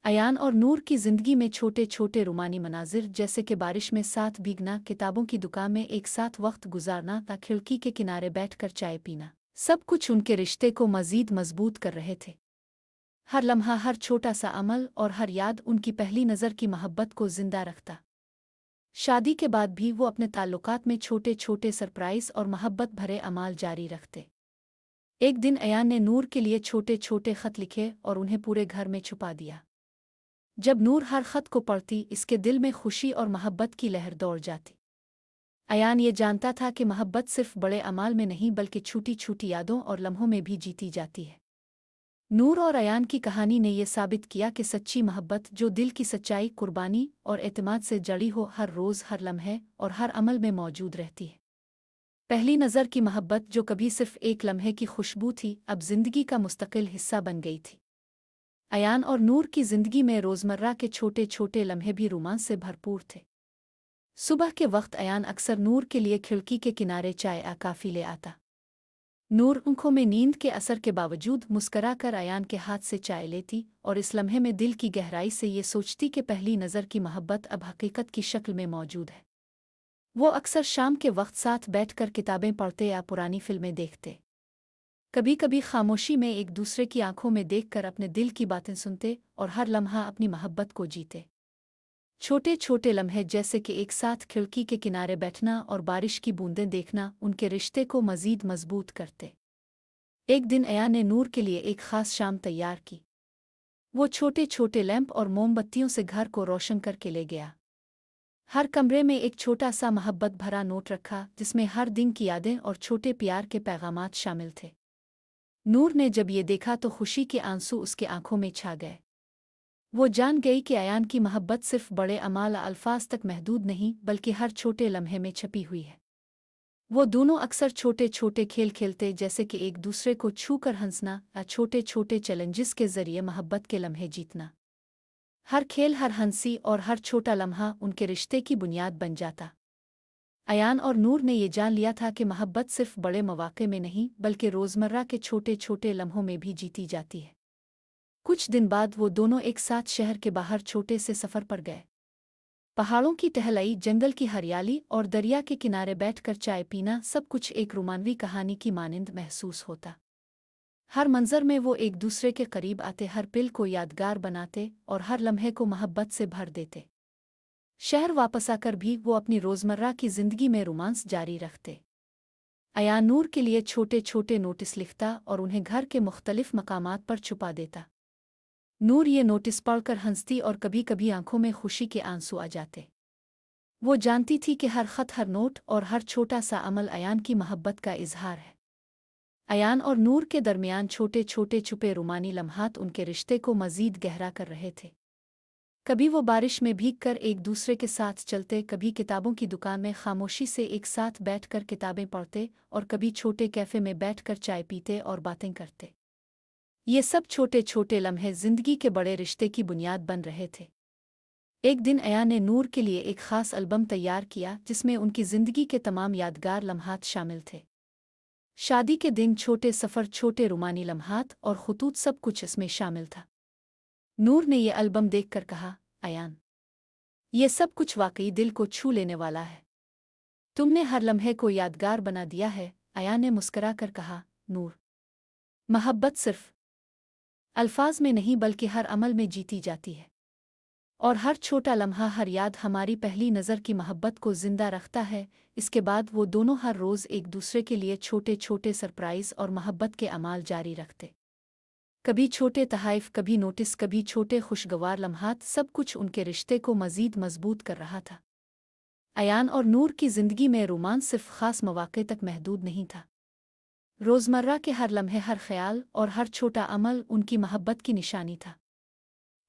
S1: अयान और नूर की ज़िंदगी में छोटे छोटे रूमानी मनाजिर जैसे कि बारिश में साथ भीगना, किताबों की दुकान में एक साथ वक्त गुजारना या खिड़की के किनारे बैठकर चाय पीना, सब कुछ उनके रिश्ते को मज़ीद मजबूत कर रहे थे। हर लम्हा, हर छोटा सा अमल और हर याद उनकी पहली नज़र की मोहब्बत को जिंदा रखता। शादी के बाद भी वो अपने ताल्लुकात में छोटे छोटे सरप्राइज़ और मोहब्बत भरे अमाल जारी रखते। एक दिन अयान ने नूर के लिए छोटे छोटे ख़त लिखे और उन्हें पूरे घर में छुपा दिया। जब नूर हर ख़त को पढ़ती, इसके दिल में खुशी और मोहब्बत की लहर दौड़ जाती। अयान ये जानता था कि मोहब्बत सिर्फ बड़े अमाल में नहीं बल्कि छोटी छोटी यादों और लम्हों में भी जीती जाती है। नूर और अयान की कहानी ने यह साबित किया कि सच्ची मोहब्बत जो दिल की सच्चाई, कुर्बानी और एतमाद से जड़ी हो, हर रोज़, हर लम्हे और हर अमल में मौजूद रहती है। पहली नज़र की मोहब्बत जो कभी सिर्फ एक लम्हे की खुशबू थी, अब जिंदगी का मुस्तकिल हिस्सा बन गई थी। अयान और नूर की जिंदगी में रोज़मर्रा के छोटे छोटे लम्हे भी रोमांस से भरपूर थे। सुबह के वक्त अयान अक्सर नूर के लिए खिड़की के किनारे चाय या कॉफ़ी ले आता। नूर आंखों में नींद के असर के बावजूद मुस्कराकर अयान के हाथ से चाय लेती और इस लम्हे में दिल की गहराई से ये सोचती कि पहली नज़र की मोहब्बत अब हकीकत की शक्ल में मौजूद है। वो अक्सर शाम के वक्त साथ बैठकर किताबें पढ़ते या पुरानी फिल्में देखते। कभी कभी खामोशी में एक दूसरे की आंखों में देखकर अपने दिल की बातें सुनते और हर लम्हा अपनी मोहब्बत को जीते। छोटे छोटे लम्हे जैसे कि एक साथ खिड़की के किनारे बैठना और बारिश की बूंदें देखना उनके रिश्ते को मज़ीद मजबूत करते। एक दिन अयान ने नूर के लिए एक ख़ास शाम तैयार की। वो छोटे छोटे लैंप और मोमबत्तियों से घर को रोशन करके ले गया। हर कमरे में एक छोटा सा मोहब्बत भरा नोट रखा जिसमें हर दिन की यादें और छोटे प्यार के पैगामात शामिल थे। नूर ने जब ये देखा तो खुशी के आंसू उसके आंखों में छा गए। वो जान गई कि अयान की मोहब्बत सिर्फ बड़े अमाल अल्फाज तक महदूद नहीं बल्कि हर छोटे लम्हे में छपी हुई है। वो दोनों अक्सर छोटे छोटे खेल खेलते जैसे कि एक दूसरे को छू कर हंसना या छोटे छोटे चैलेंजेस के जरिए मोहब्बत के लम्हे जीतना। हर खेल, हर हंसी और हर छोटा लम्हा उनके रिश्ते की बुनियाद बन जाता। अयान और नूर ने ये जान लिया था कि मोहब्बत सिर्फ बड़े मौक़े में नहीं बल्कि रोज़मर्रा के छोटे छोटे लम्हों में भी जीती जाती है। कुछ दिन बाद वो दोनों एक साथ शहर के बाहर छोटे से सफ़र पर गए। पहाड़ों की टहलई, जंगल की हरियाली और दरिया के किनारे बैठकर चाय पीना, सब कुछ एक रोमानवी कहानी की मानिंद महसूस होता। हर मंजर में वो एक दूसरे के करीब आते, हर पिल को यादगार बनाते और हर लम्हे को मोहब्बत से भर देते। शहर वापस आकर भी वो अपनी रोज़मर्रा की ज़िंदगी में रोमांस जारी रखते। अयान नूर के लिए छोटे छोटे नोटिस लिखता और उन्हें घर के मुख्तलिफ मकामात पर छुपा देता। नूर ये नोटिस पढ़कर हंसती और कभी कभी आंखों में खुशी के आंसू आ जाते। वो जानती थी कि हर ख़त, हर नोट और हर छोटा सा अमल अयान की मोहब्बत का इजहार है। अयान और नूर के दरमियान छोटे छोटे छुपे रूमानी लम्हात उनके रिश्ते को मज़ीद गहरा कर रहे थे। कभी वो बारिश में भीगकर एक दूसरे के साथ चलते, कभी किताबों की दुकान में खामोशी से एक साथ बैठकर किताबें पढ़ते और कभी छोटे कैफ़े में बैठकर चाय पीते और बातें करते। ये सब छोटे छोटे लम्हे जिंदगी के बड़े रिश्ते की बुनियाद बन रहे थे। एक दिन अया ने नूर के लिए एक ख़ास एल्बम तैयार किया जिसमें उनकी ज़िंदगी के तमाम यादगार लम्हात शामिल थे। शादी के दिन, छोटे सफ़र, छोटे रुमानी लम्हात और खुतूत, सब कुछ इसमें शामिल था। नूर ने यह एल्बम देखकर कहा, अयान, ये सब कुछ वाकई दिल को छू लेने वाला है। तुमने हर लम्हे को यादगार बना दिया है। अयान ने मुस्करा कर कहा, नूर, मोहब्बत सिर्फ अल्फाज में नहीं बल्कि हर अमल में जीती जाती है। और हर छोटा लम्हा, हर याद हमारी पहली नज़र की मोहब्बत को जिंदा रखता है। इसके बाद वो दोनों हर रोज़ एक दूसरे के लिए छोटे छोटे सरप्राइज़ और मोहब्बत के अमाल जारी रखते। कभी छोटे तहाइफ, कभी नोटिस, कभी छोटे खुशगवार लम्हात, सब कुछ उनके रिश्ते को मज़ीद मजबूत कर रहा था। अयान और नूर की ज़िंदगी में रोमांस सिर्फ ख़ास मौक़े तक महदूद नहीं था। रोज़मर्रा के हर लम्हे, हर ख्याल और हर छोटा अमल उनकी मोहब्बत की निशानी था।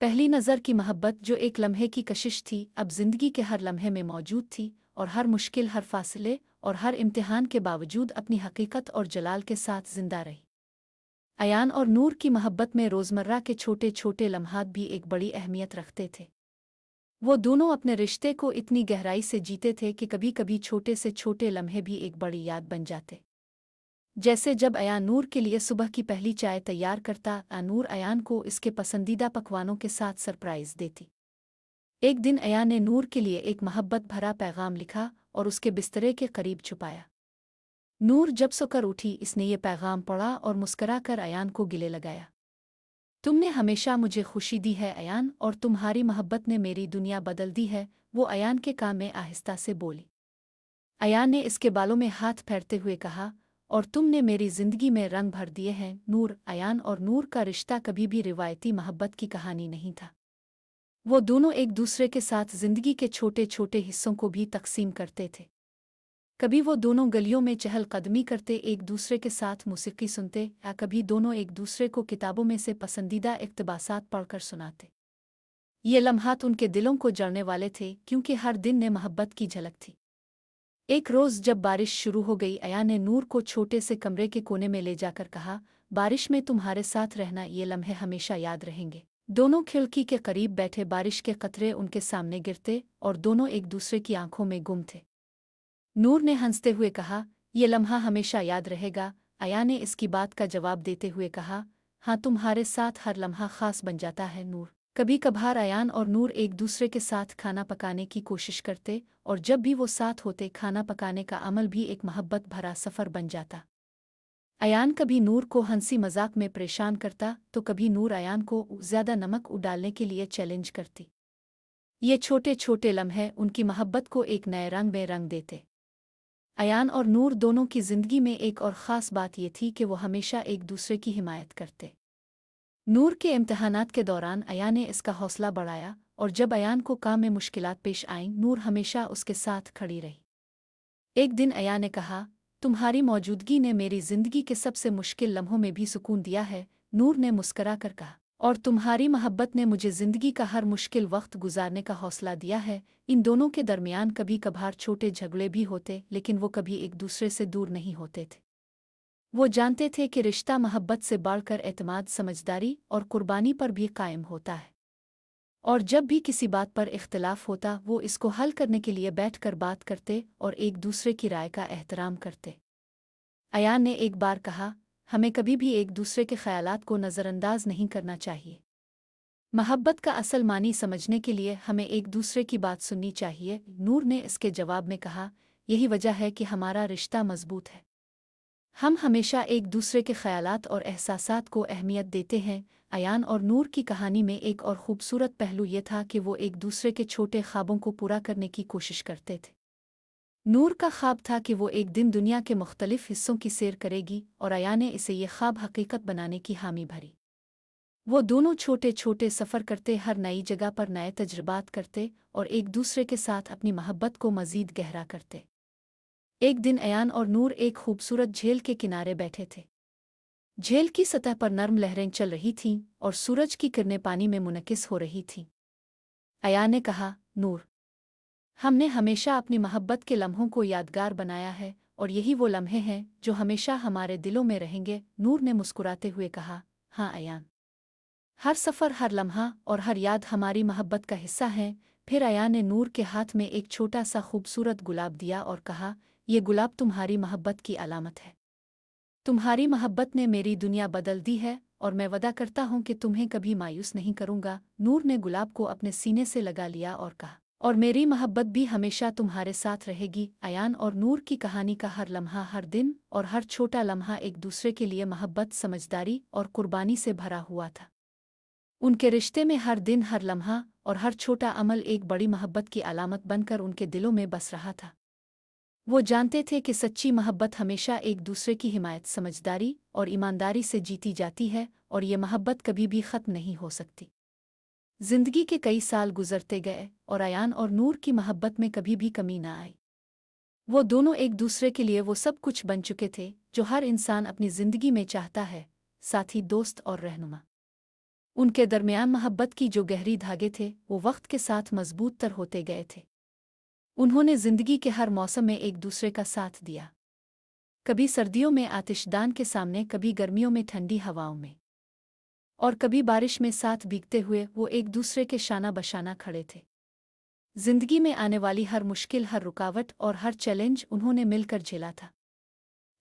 S1: पहली नज़र की मोहब्बत, जो एक लम्हे की कशिश थी, अब ज़िंदगी के हर लम्हे में मौजूद थी और हर मुश्किल, हर फासले और हर इम्तिहान के बावजूद अपनी हकीकत और जलाल के साथ जिंदा रही। अयान और नूर की मोहब्बत में रोज़मर्रा के छोटे छोटे लम्हात भी एक बड़ी अहमियत रखते थे। वो दोनों अपने रिश्ते को इतनी गहराई से जीते थे कि कभी कभी छोटे से छोटे लम्हे भी एक बड़ी याद बन जाते। जैसे जब अयान नूर के लिए सुबह की पहली चाय तैयार करता, नूर अयान को इसके पसंदीदा पकवानों के साथ सरप्राइज़ देती। एक दिन अयान ने नूर के लिए एक मोहब्बत भरा पैगाम लिखा और उसके बिस्तरे के करीब छुपाया। नूर जब सोकर उठी, इसने ये पैगाम पढ़ा और मुस्कराकर अयान को गिले लगाया। तुमने हमेशा मुझे खुशी दी है अयान, और तुम्हारी मोहब्बत ने मेरी दुनिया बदल दी है। वो अयान के कान में आहिस्ता से बोली। अयान ने इसके बालों में हाथ फेरते हुए कहा, और तुमने मेरी ज़िंदगी में रंग भर दिए हैं नूर। अयान और नूर का रिश्ता कभी भी रिवायती मोहब्बत की कहानी नहीं था। वो दोनों एक दूसरे के साथ ज़िंदगी के छोटे छोटे हिस्सों को भी तकसीम करते थे। कभी वो दोनों गलियों में चहलकदमी करते, एक दूसरे के साथ मौसीकी सुनते, या कभी दोनों एक दूसरे को किताबों में से पसंदीदा इक़्तिबासात पढ़कर सुनाते। ये लम्हात उनके दिलों को जड़ने वाले थे, क्योंकि हर दिन ने मोहब्बत की झलक थी। एक रोज़ जब बारिश शुरू हो गई, अयान ने नूर को छोटे से कमरे के कोने में ले जाकर कहा, बारिश में तुम्हारे साथ रहना, ये लम्हे हमेशा याद रहेंगे। दोनों खिड़की के करीब बैठे, बारिश के कतरे उनके सामने गिरते और दोनों एक दूसरे की आंखों में गुम थे। नूर ने हंसते हुए कहा, ये लम्हा हमेशा याद रहेगा। अयान ने इसकी बात का जवाब देते हुए कहा, हाँ, तुम्हारे साथ हर लम्हा ख़ास बन जाता है नूर। कभी कभार अयान और नूर एक दूसरे के साथ खाना पकाने की कोशिश करते, और जब भी वो साथ होते, खाना पकाने का अमल भी एक मोहब्बत भरा सफ़र बन जाता। अयान कभी नूर को हंसी मजाक में परेशान करता, तो कभी नूर अयान को ज़्यादा नमक डालने के लिए चैलेंज करती। ये छोटे छोटे लम्हे उनकी मोहब्बत को एक नए रंग में रंग देते। अयान और नूर दोनों की ज़िंदगी में एक और ख़ास बात ये थी कि वो हमेशा एक दूसरे की हिमायत करते। नूर के इम्तिहानात के दौरान अयान ने इसका हौसला बढ़ाया, और जब अयान को काम में मुश्किलात पेश आईं, नूर हमेशा उसके साथ खड़ी रही। एक दिन अयान ने कहा, तुम्हारी मौजूदगी ने मेरी ज़िंदगी के सबसे मुश्किल लम्हों में भी सुकून दिया है। नूर ने मुस्करा कर कहा, और तुम्हारी मोहब्बत ने मुझे ज़िंदगी का हर मुश्किल वक्त गुजारने का हौसला दिया है। इन दोनों के दरमियान कभी कभार छोटे झगड़े भी होते, लेकिन वो कभी एक दूसरे से दूर नहीं होते थे। वो जानते थे कि रिश्ता मोहब्बत से बढ़कर एतमाद, समझदारी और कुर्बानी पर भी कायम होता है। और जब भी किसी बात पर इख्तिलाफ होता, वो इसको हल करने के लिए बैठकर बात करते और एक दूसरे की राय का एहतराम करते। अयान ने एक बार कहा, हमें कभी भी एक दूसरे के ख़यालात को नज़रअंदाज नहीं करना चाहिए। मोहब्बत का असल मानी समझने के लिए हमें एक दूसरे की बात सुननी चाहिए। नूर ने इसके जवाब में कहा, यही वजह है कि हमारा रिश्ता मजबूत है। हम हमेशा एक दूसरे के ख़यालात और एहसासात को अहमियत देते हैं। अयान और नूर की कहानी में एक और ख़ूबसूरत पहलू ये था कि वो एक दूसरे के छोटे ख्वाबों को पूरा करने की कोशिश करते थे। नूर का ख्वाब था कि वो एक दिन दुनिया के मुख्तलिफ हिस्सों की सैर करेगी, और अयान ने इसे ये ख्वाब हकीकत बनाने की हामी भरी। वो दोनों छोटे छोटे सफ़र करते, हर नई जगह पर नए तजुर्बात करते और एक दूसरे के साथ अपनी मोहब्बत को मज़ीद गहरा करते। एक दिन अयान और नूर एक खूबसूरत झील के किनारे बैठे थे। झील की सतह पर नर्म लहरें चल रही थीं और सूरज की किरणें पानी में मुनकिस हो रही थीं। अयान ने कहा, नूर, हमने हमेशा अपनी मोहब्बत के लम्हों को यादगार बनाया है और यही वो लम्हे हैं जो हमेशा हमारे दिलों में रहेंगे। नूर ने मुस्कुराते हुए कहा, हाँ अयान, हर सफ़र, हर लम्हा और हर याद हमारी मोहब्बत का हिस्सा है। फिर अयान ने नूर के हाथ में एक छोटा सा खूबसूरत गुलाब दिया और कहा, ये गुलाब तुम्हारी मोहब्बत की अलामत है। तुम्हारी मोहब्बत ने मेरी दुनिया बदल दी है और मैं वादा करता हूँ कि तुम्हें कभी मायूस नहीं करूँगा। नूर ने गुलाब को अपने सीने से लगा लिया और कहा, और मेरी मोहब्बत भी हमेशा तुम्हारे साथ रहेगी। अयान और नूर की कहानी का हर लम्हा, हर दिन और हर छोटा लम्हा एक दूसरे के लिए मोहब्बत, समझदारी और कुर्बानी से भरा हुआ था। उनके रिश्ते में हर दिन, हर लम्हा और हर छोटा अमल एक बड़ी मोहब्बत की अलामत बनकर उनके दिलों में बस रहा था। वो जानते थे कि सच्ची मोहब्बत हमेशा एक दूसरे की हिमायत, समझदारी और ईमानदारी से जीती जाती है और ये मोहब्बत कभी भी ख़त्म नहीं हो सकती। जिंदगी के कई साल गुजरते गए और अयान और नूर की मोहब्बत में कभी भी कमी न आई। वो दोनों एक दूसरे के लिए वो सब कुछ बन चुके थे जो हर इंसान अपनी जिंदगी में चाहता है, साथी, दोस्त और रहनुमा। उनके दरमियान मोहब्बत की जो गहरी धागे थे वो वक्त के साथ मजबूत तर होते गए थे। उन्होंने जिंदगी के हर मौसम में एक दूसरे का साथ दिया, कभी सर्दियों में आतिशदान के सामने, कभी गर्मियों में ठंडी हवाओं में और कभी बारिश में साथ भीगते हुए वो एक दूसरे के शाना बशाना खड़े थे। जिंदगी में आने वाली हर मुश्किल, हर रुकावट और हर चैलेंज उन्होंने मिलकर झेला था।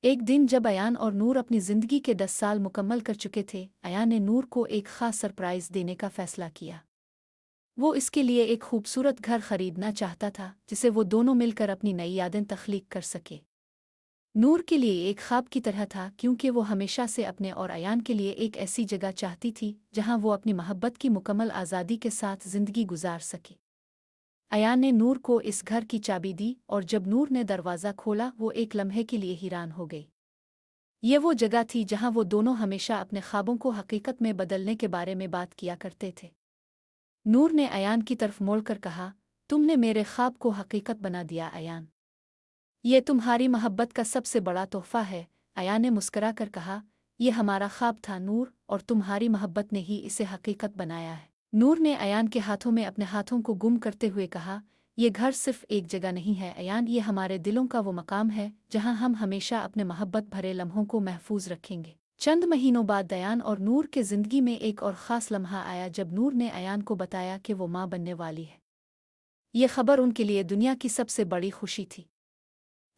S1: एक दिन जब अयान और नूर अपनी जिंदगी के 10 साल मुकम्मल कर चुके थे, अयान ने नूर को एक खास सरप्राइज देने का फैसला किया। वो इसके लिए एक खूबसूरत घर खरीदना चाहता था जिसे वो दोनों मिलकर अपनी नई यादें तख्लीक कर सके। नूर के लिए एक ख्वाब की तरह था क्योंकि वो हमेशा से अपने और अयान के लिए एक ऐसी जगह चाहती थी जहां वो अपनी मोहब्बत की मुकम्मल आज़ादी के साथ ज़िंदगी गुजार सके। अयान ने नूर को इस घर की चाबी दी और जब नूर ने दरवाज़ा खोला वो एक लम्हे के लिए हैरान हो गई। ये वो जगह थी जहां वो दोनों हमेशा अपने ख्वाबों को हकीकत में बदलने के बारे में बात किया करते थे। नूर ने अयान की तरफ मोड़कर कहा, तुमने मेरे ख्वाब को हकीकत बना दिया अयान। ये तुम्हारी मोहब्बत का सबसे बड़ा तोहफा है। अयान ने मुस्करा कर कहा, यह हमारा ख्वाब था नूर, और तुम्हारी मोहब्बत ने ही इसे हकीकत बनाया है। नूर ने अयान के हाथों में अपने हाथों को गुम करते हुए कहा, यह घर सिर्फ एक जगह नहीं है अयान, ये हमारे दिलों का वो मकाम है जहां हम हमेशा अपने मोहब्बत भरे लम्हों को महफूज रखेंगे। चंद महीनों बाद अयान और नूर के जिंदगी में एक और ख़ास लम्हा आया जब नूर ने अयान को बताया कि वो माँ बनने वाली है। ये खबर उनके लिए दुनिया की सबसे बड़ी खुशी थी।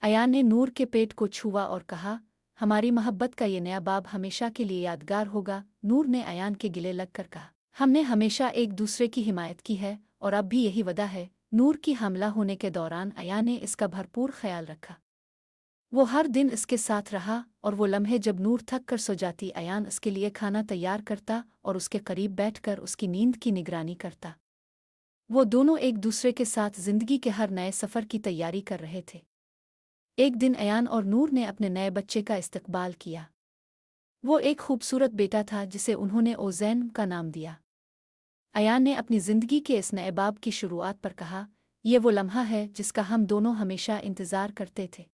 S1: अयान ने नूर के पेट को छुआ और कहा, हमारी मोहब्बत का ये नया बाब हमेशा के लिए यादगार होगा। नूर ने अयान के गिले लगकर कहा, हमने हमेशा एक दूसरे की हिमायत की है और अब भी यही वदा है। नूर की हमला होने के दौरान अयान ने इसका भरपूर ख्याल रखा। वो हर दिन इसके साथ रहा और वो लम्हे जब नूर थक कर सो जाती, अयान उसके लिए खाना तैयार करता और उसके करीब बैठकर उसकी नींद की निगरानी करता। वो दोनों एक दूसरे के साथ जिंदगी के हर नए सफ़र की तैयारी कर रहे थे। एक दिन अयान और नूर ने अपने नए बच्चे का इस्तकबाल किया। वो एक खूबसूरत बेटा था जिसे उन्होंने ओज़ैन का नाम दिया। अयान ने अपनी ज़िंदगी के इस नए बाब की शुरुआत पर कहा, यह वो लम्हा है जिसका हम दोनों हमेशा इंतज़ार करते थे।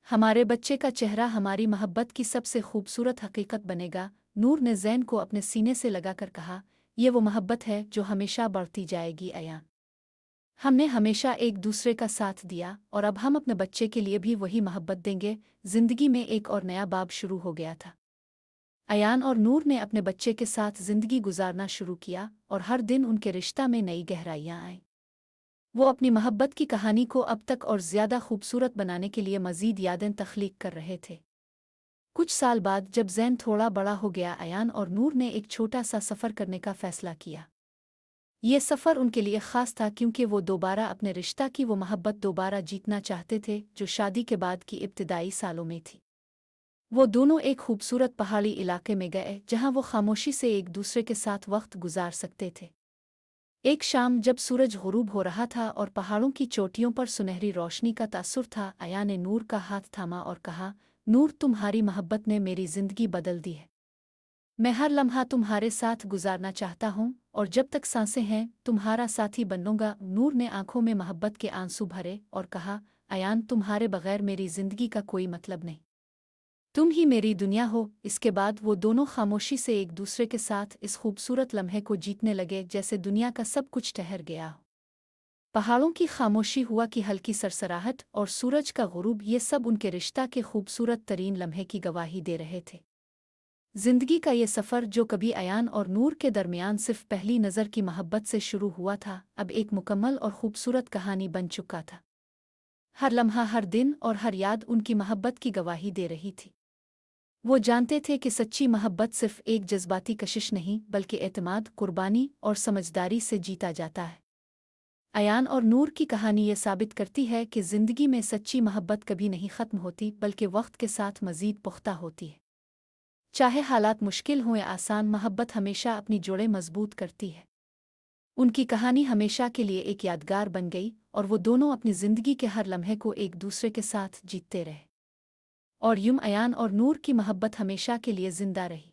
S1: हमारे बच्चे का चेहरा हमारी मोहब्बत की सबसे खूबसूरत हकीकत बनेगा। नूर ने ज़ैन को अपने सीने से लगाकर कहा, यह वो मोहब्बत है जो हमेशा बढ़ती जाएगी अयान। हमने हमेशा एक दूसरे का साथ दिया और अब हम अपने बच्चे के लिए भी वही मोहब्बत देंगे। जिंदगी में एक और नया बाब शुरू हो गया था। अयान और नूर ने अपने बच्चे के साथ जिंदगी गुजारना शुरू किया और हर दिन उनके रिश्ता में नई गहराइयाँ आईं। वो अपनी मोहब्बत की कहानी को अब तक और ज़्यादा खूबसूरत बनाने के लिए मज़ीद यादें तख्लीक कर रहे थे। कुछ साल बाद जब ज़ैन थोड़ा बड़ा हो गया, अयान और नूर ने एक छोटा सा सफ़र करने का फ़ैसला किया। ये सफ़र उनके लिए ख़ास था क्योंकि वो दोबारा अपने रिश्ता की वो मोहब्बत दोबारा जीतना चाहते थे जो शादी के बाद की इब्तिदाई सालों में थी। वो दोनों एक खूबसूरत पहाड़ी इलाके में गए जहां वो खामोशी से एक दूसरे के साथ वक्त गुजार सकते थे। एक शाम जब सूरज गुरूब हो रहा था और पहाड़ों की चोटियों पर सुनहरी रोशनी का तासुर था, अयान ने नूर का हाथ थामा और कहा, नूर, तुम्हारी मोहब्बत ने मेरी ज़िंदगी बदल दी है। मैं हर लम्हा तुम्हारे साथ गुजारना चाहता हूँ और जब तक सांसें हैं तुम्हारा साथी बनूंगा। नूर ने आंखों में मोहब्बत के आंसू भरे और कहा, अयान, तुम्हारे बगैर मेरी जिंदगी का कोई मतलब नहीं। तुम ही मेरी दुनिया हो। इसके बाद वो दोनों खामोशी से एक दूसरे के साथ इस खूबसूरत लम्हे को जीतने लगे जैसे दुनिया का सब कुछ ठहर गया हो। पहाड़ों की खामोशी, हुआ की हल्की सरसराहट और सूरज का गुरूब, ये सब उनके रिश्ता के खूबसूरत तरीन लम्हे की गवाही दे रहे थे। जिंदगी का ये सफ़र जो कभी अयान और नूर के दरमियान सिर्फ पहली नज़र की मोहब्बत से शुरू हुआ था, अब एक मुकम्मल और खूबसूरत कहानी बन चुका था। हर लम्हा, हर दिन और हर याद उनकी मोहब्बत की गवाही दे रही थी। वो जानते थे कि सच्ची मोहब्बत सिर्फ एक जज्बाती कशिश नहीं, बल्कि एतमाद, कुर्बानी और समझदारी से जीता जाता है। अयान और नूर की कहानी ये साबित करती है कि ज़िंदगी में सच्ची मोहब्बत कभी नहीं ख़त्म होती, बल्कि वक्त के साथ मज़ीद पुख्ता होती है। चाहे हालात मुश्किल हों या आसान, मोहब्बत हमेशा अपनी जोड़ें मजबूत करती है। उनकी कहानी हमेशा के लिए एक यादगार बन गई और वो दोनों अपनी ज़िंदगी के हर लम्हे को एक दूसरे के साथ जीतते रहे। और यूं अयान और नूर की मोहब्बत हमेशा के लिए ज़िंदा रही।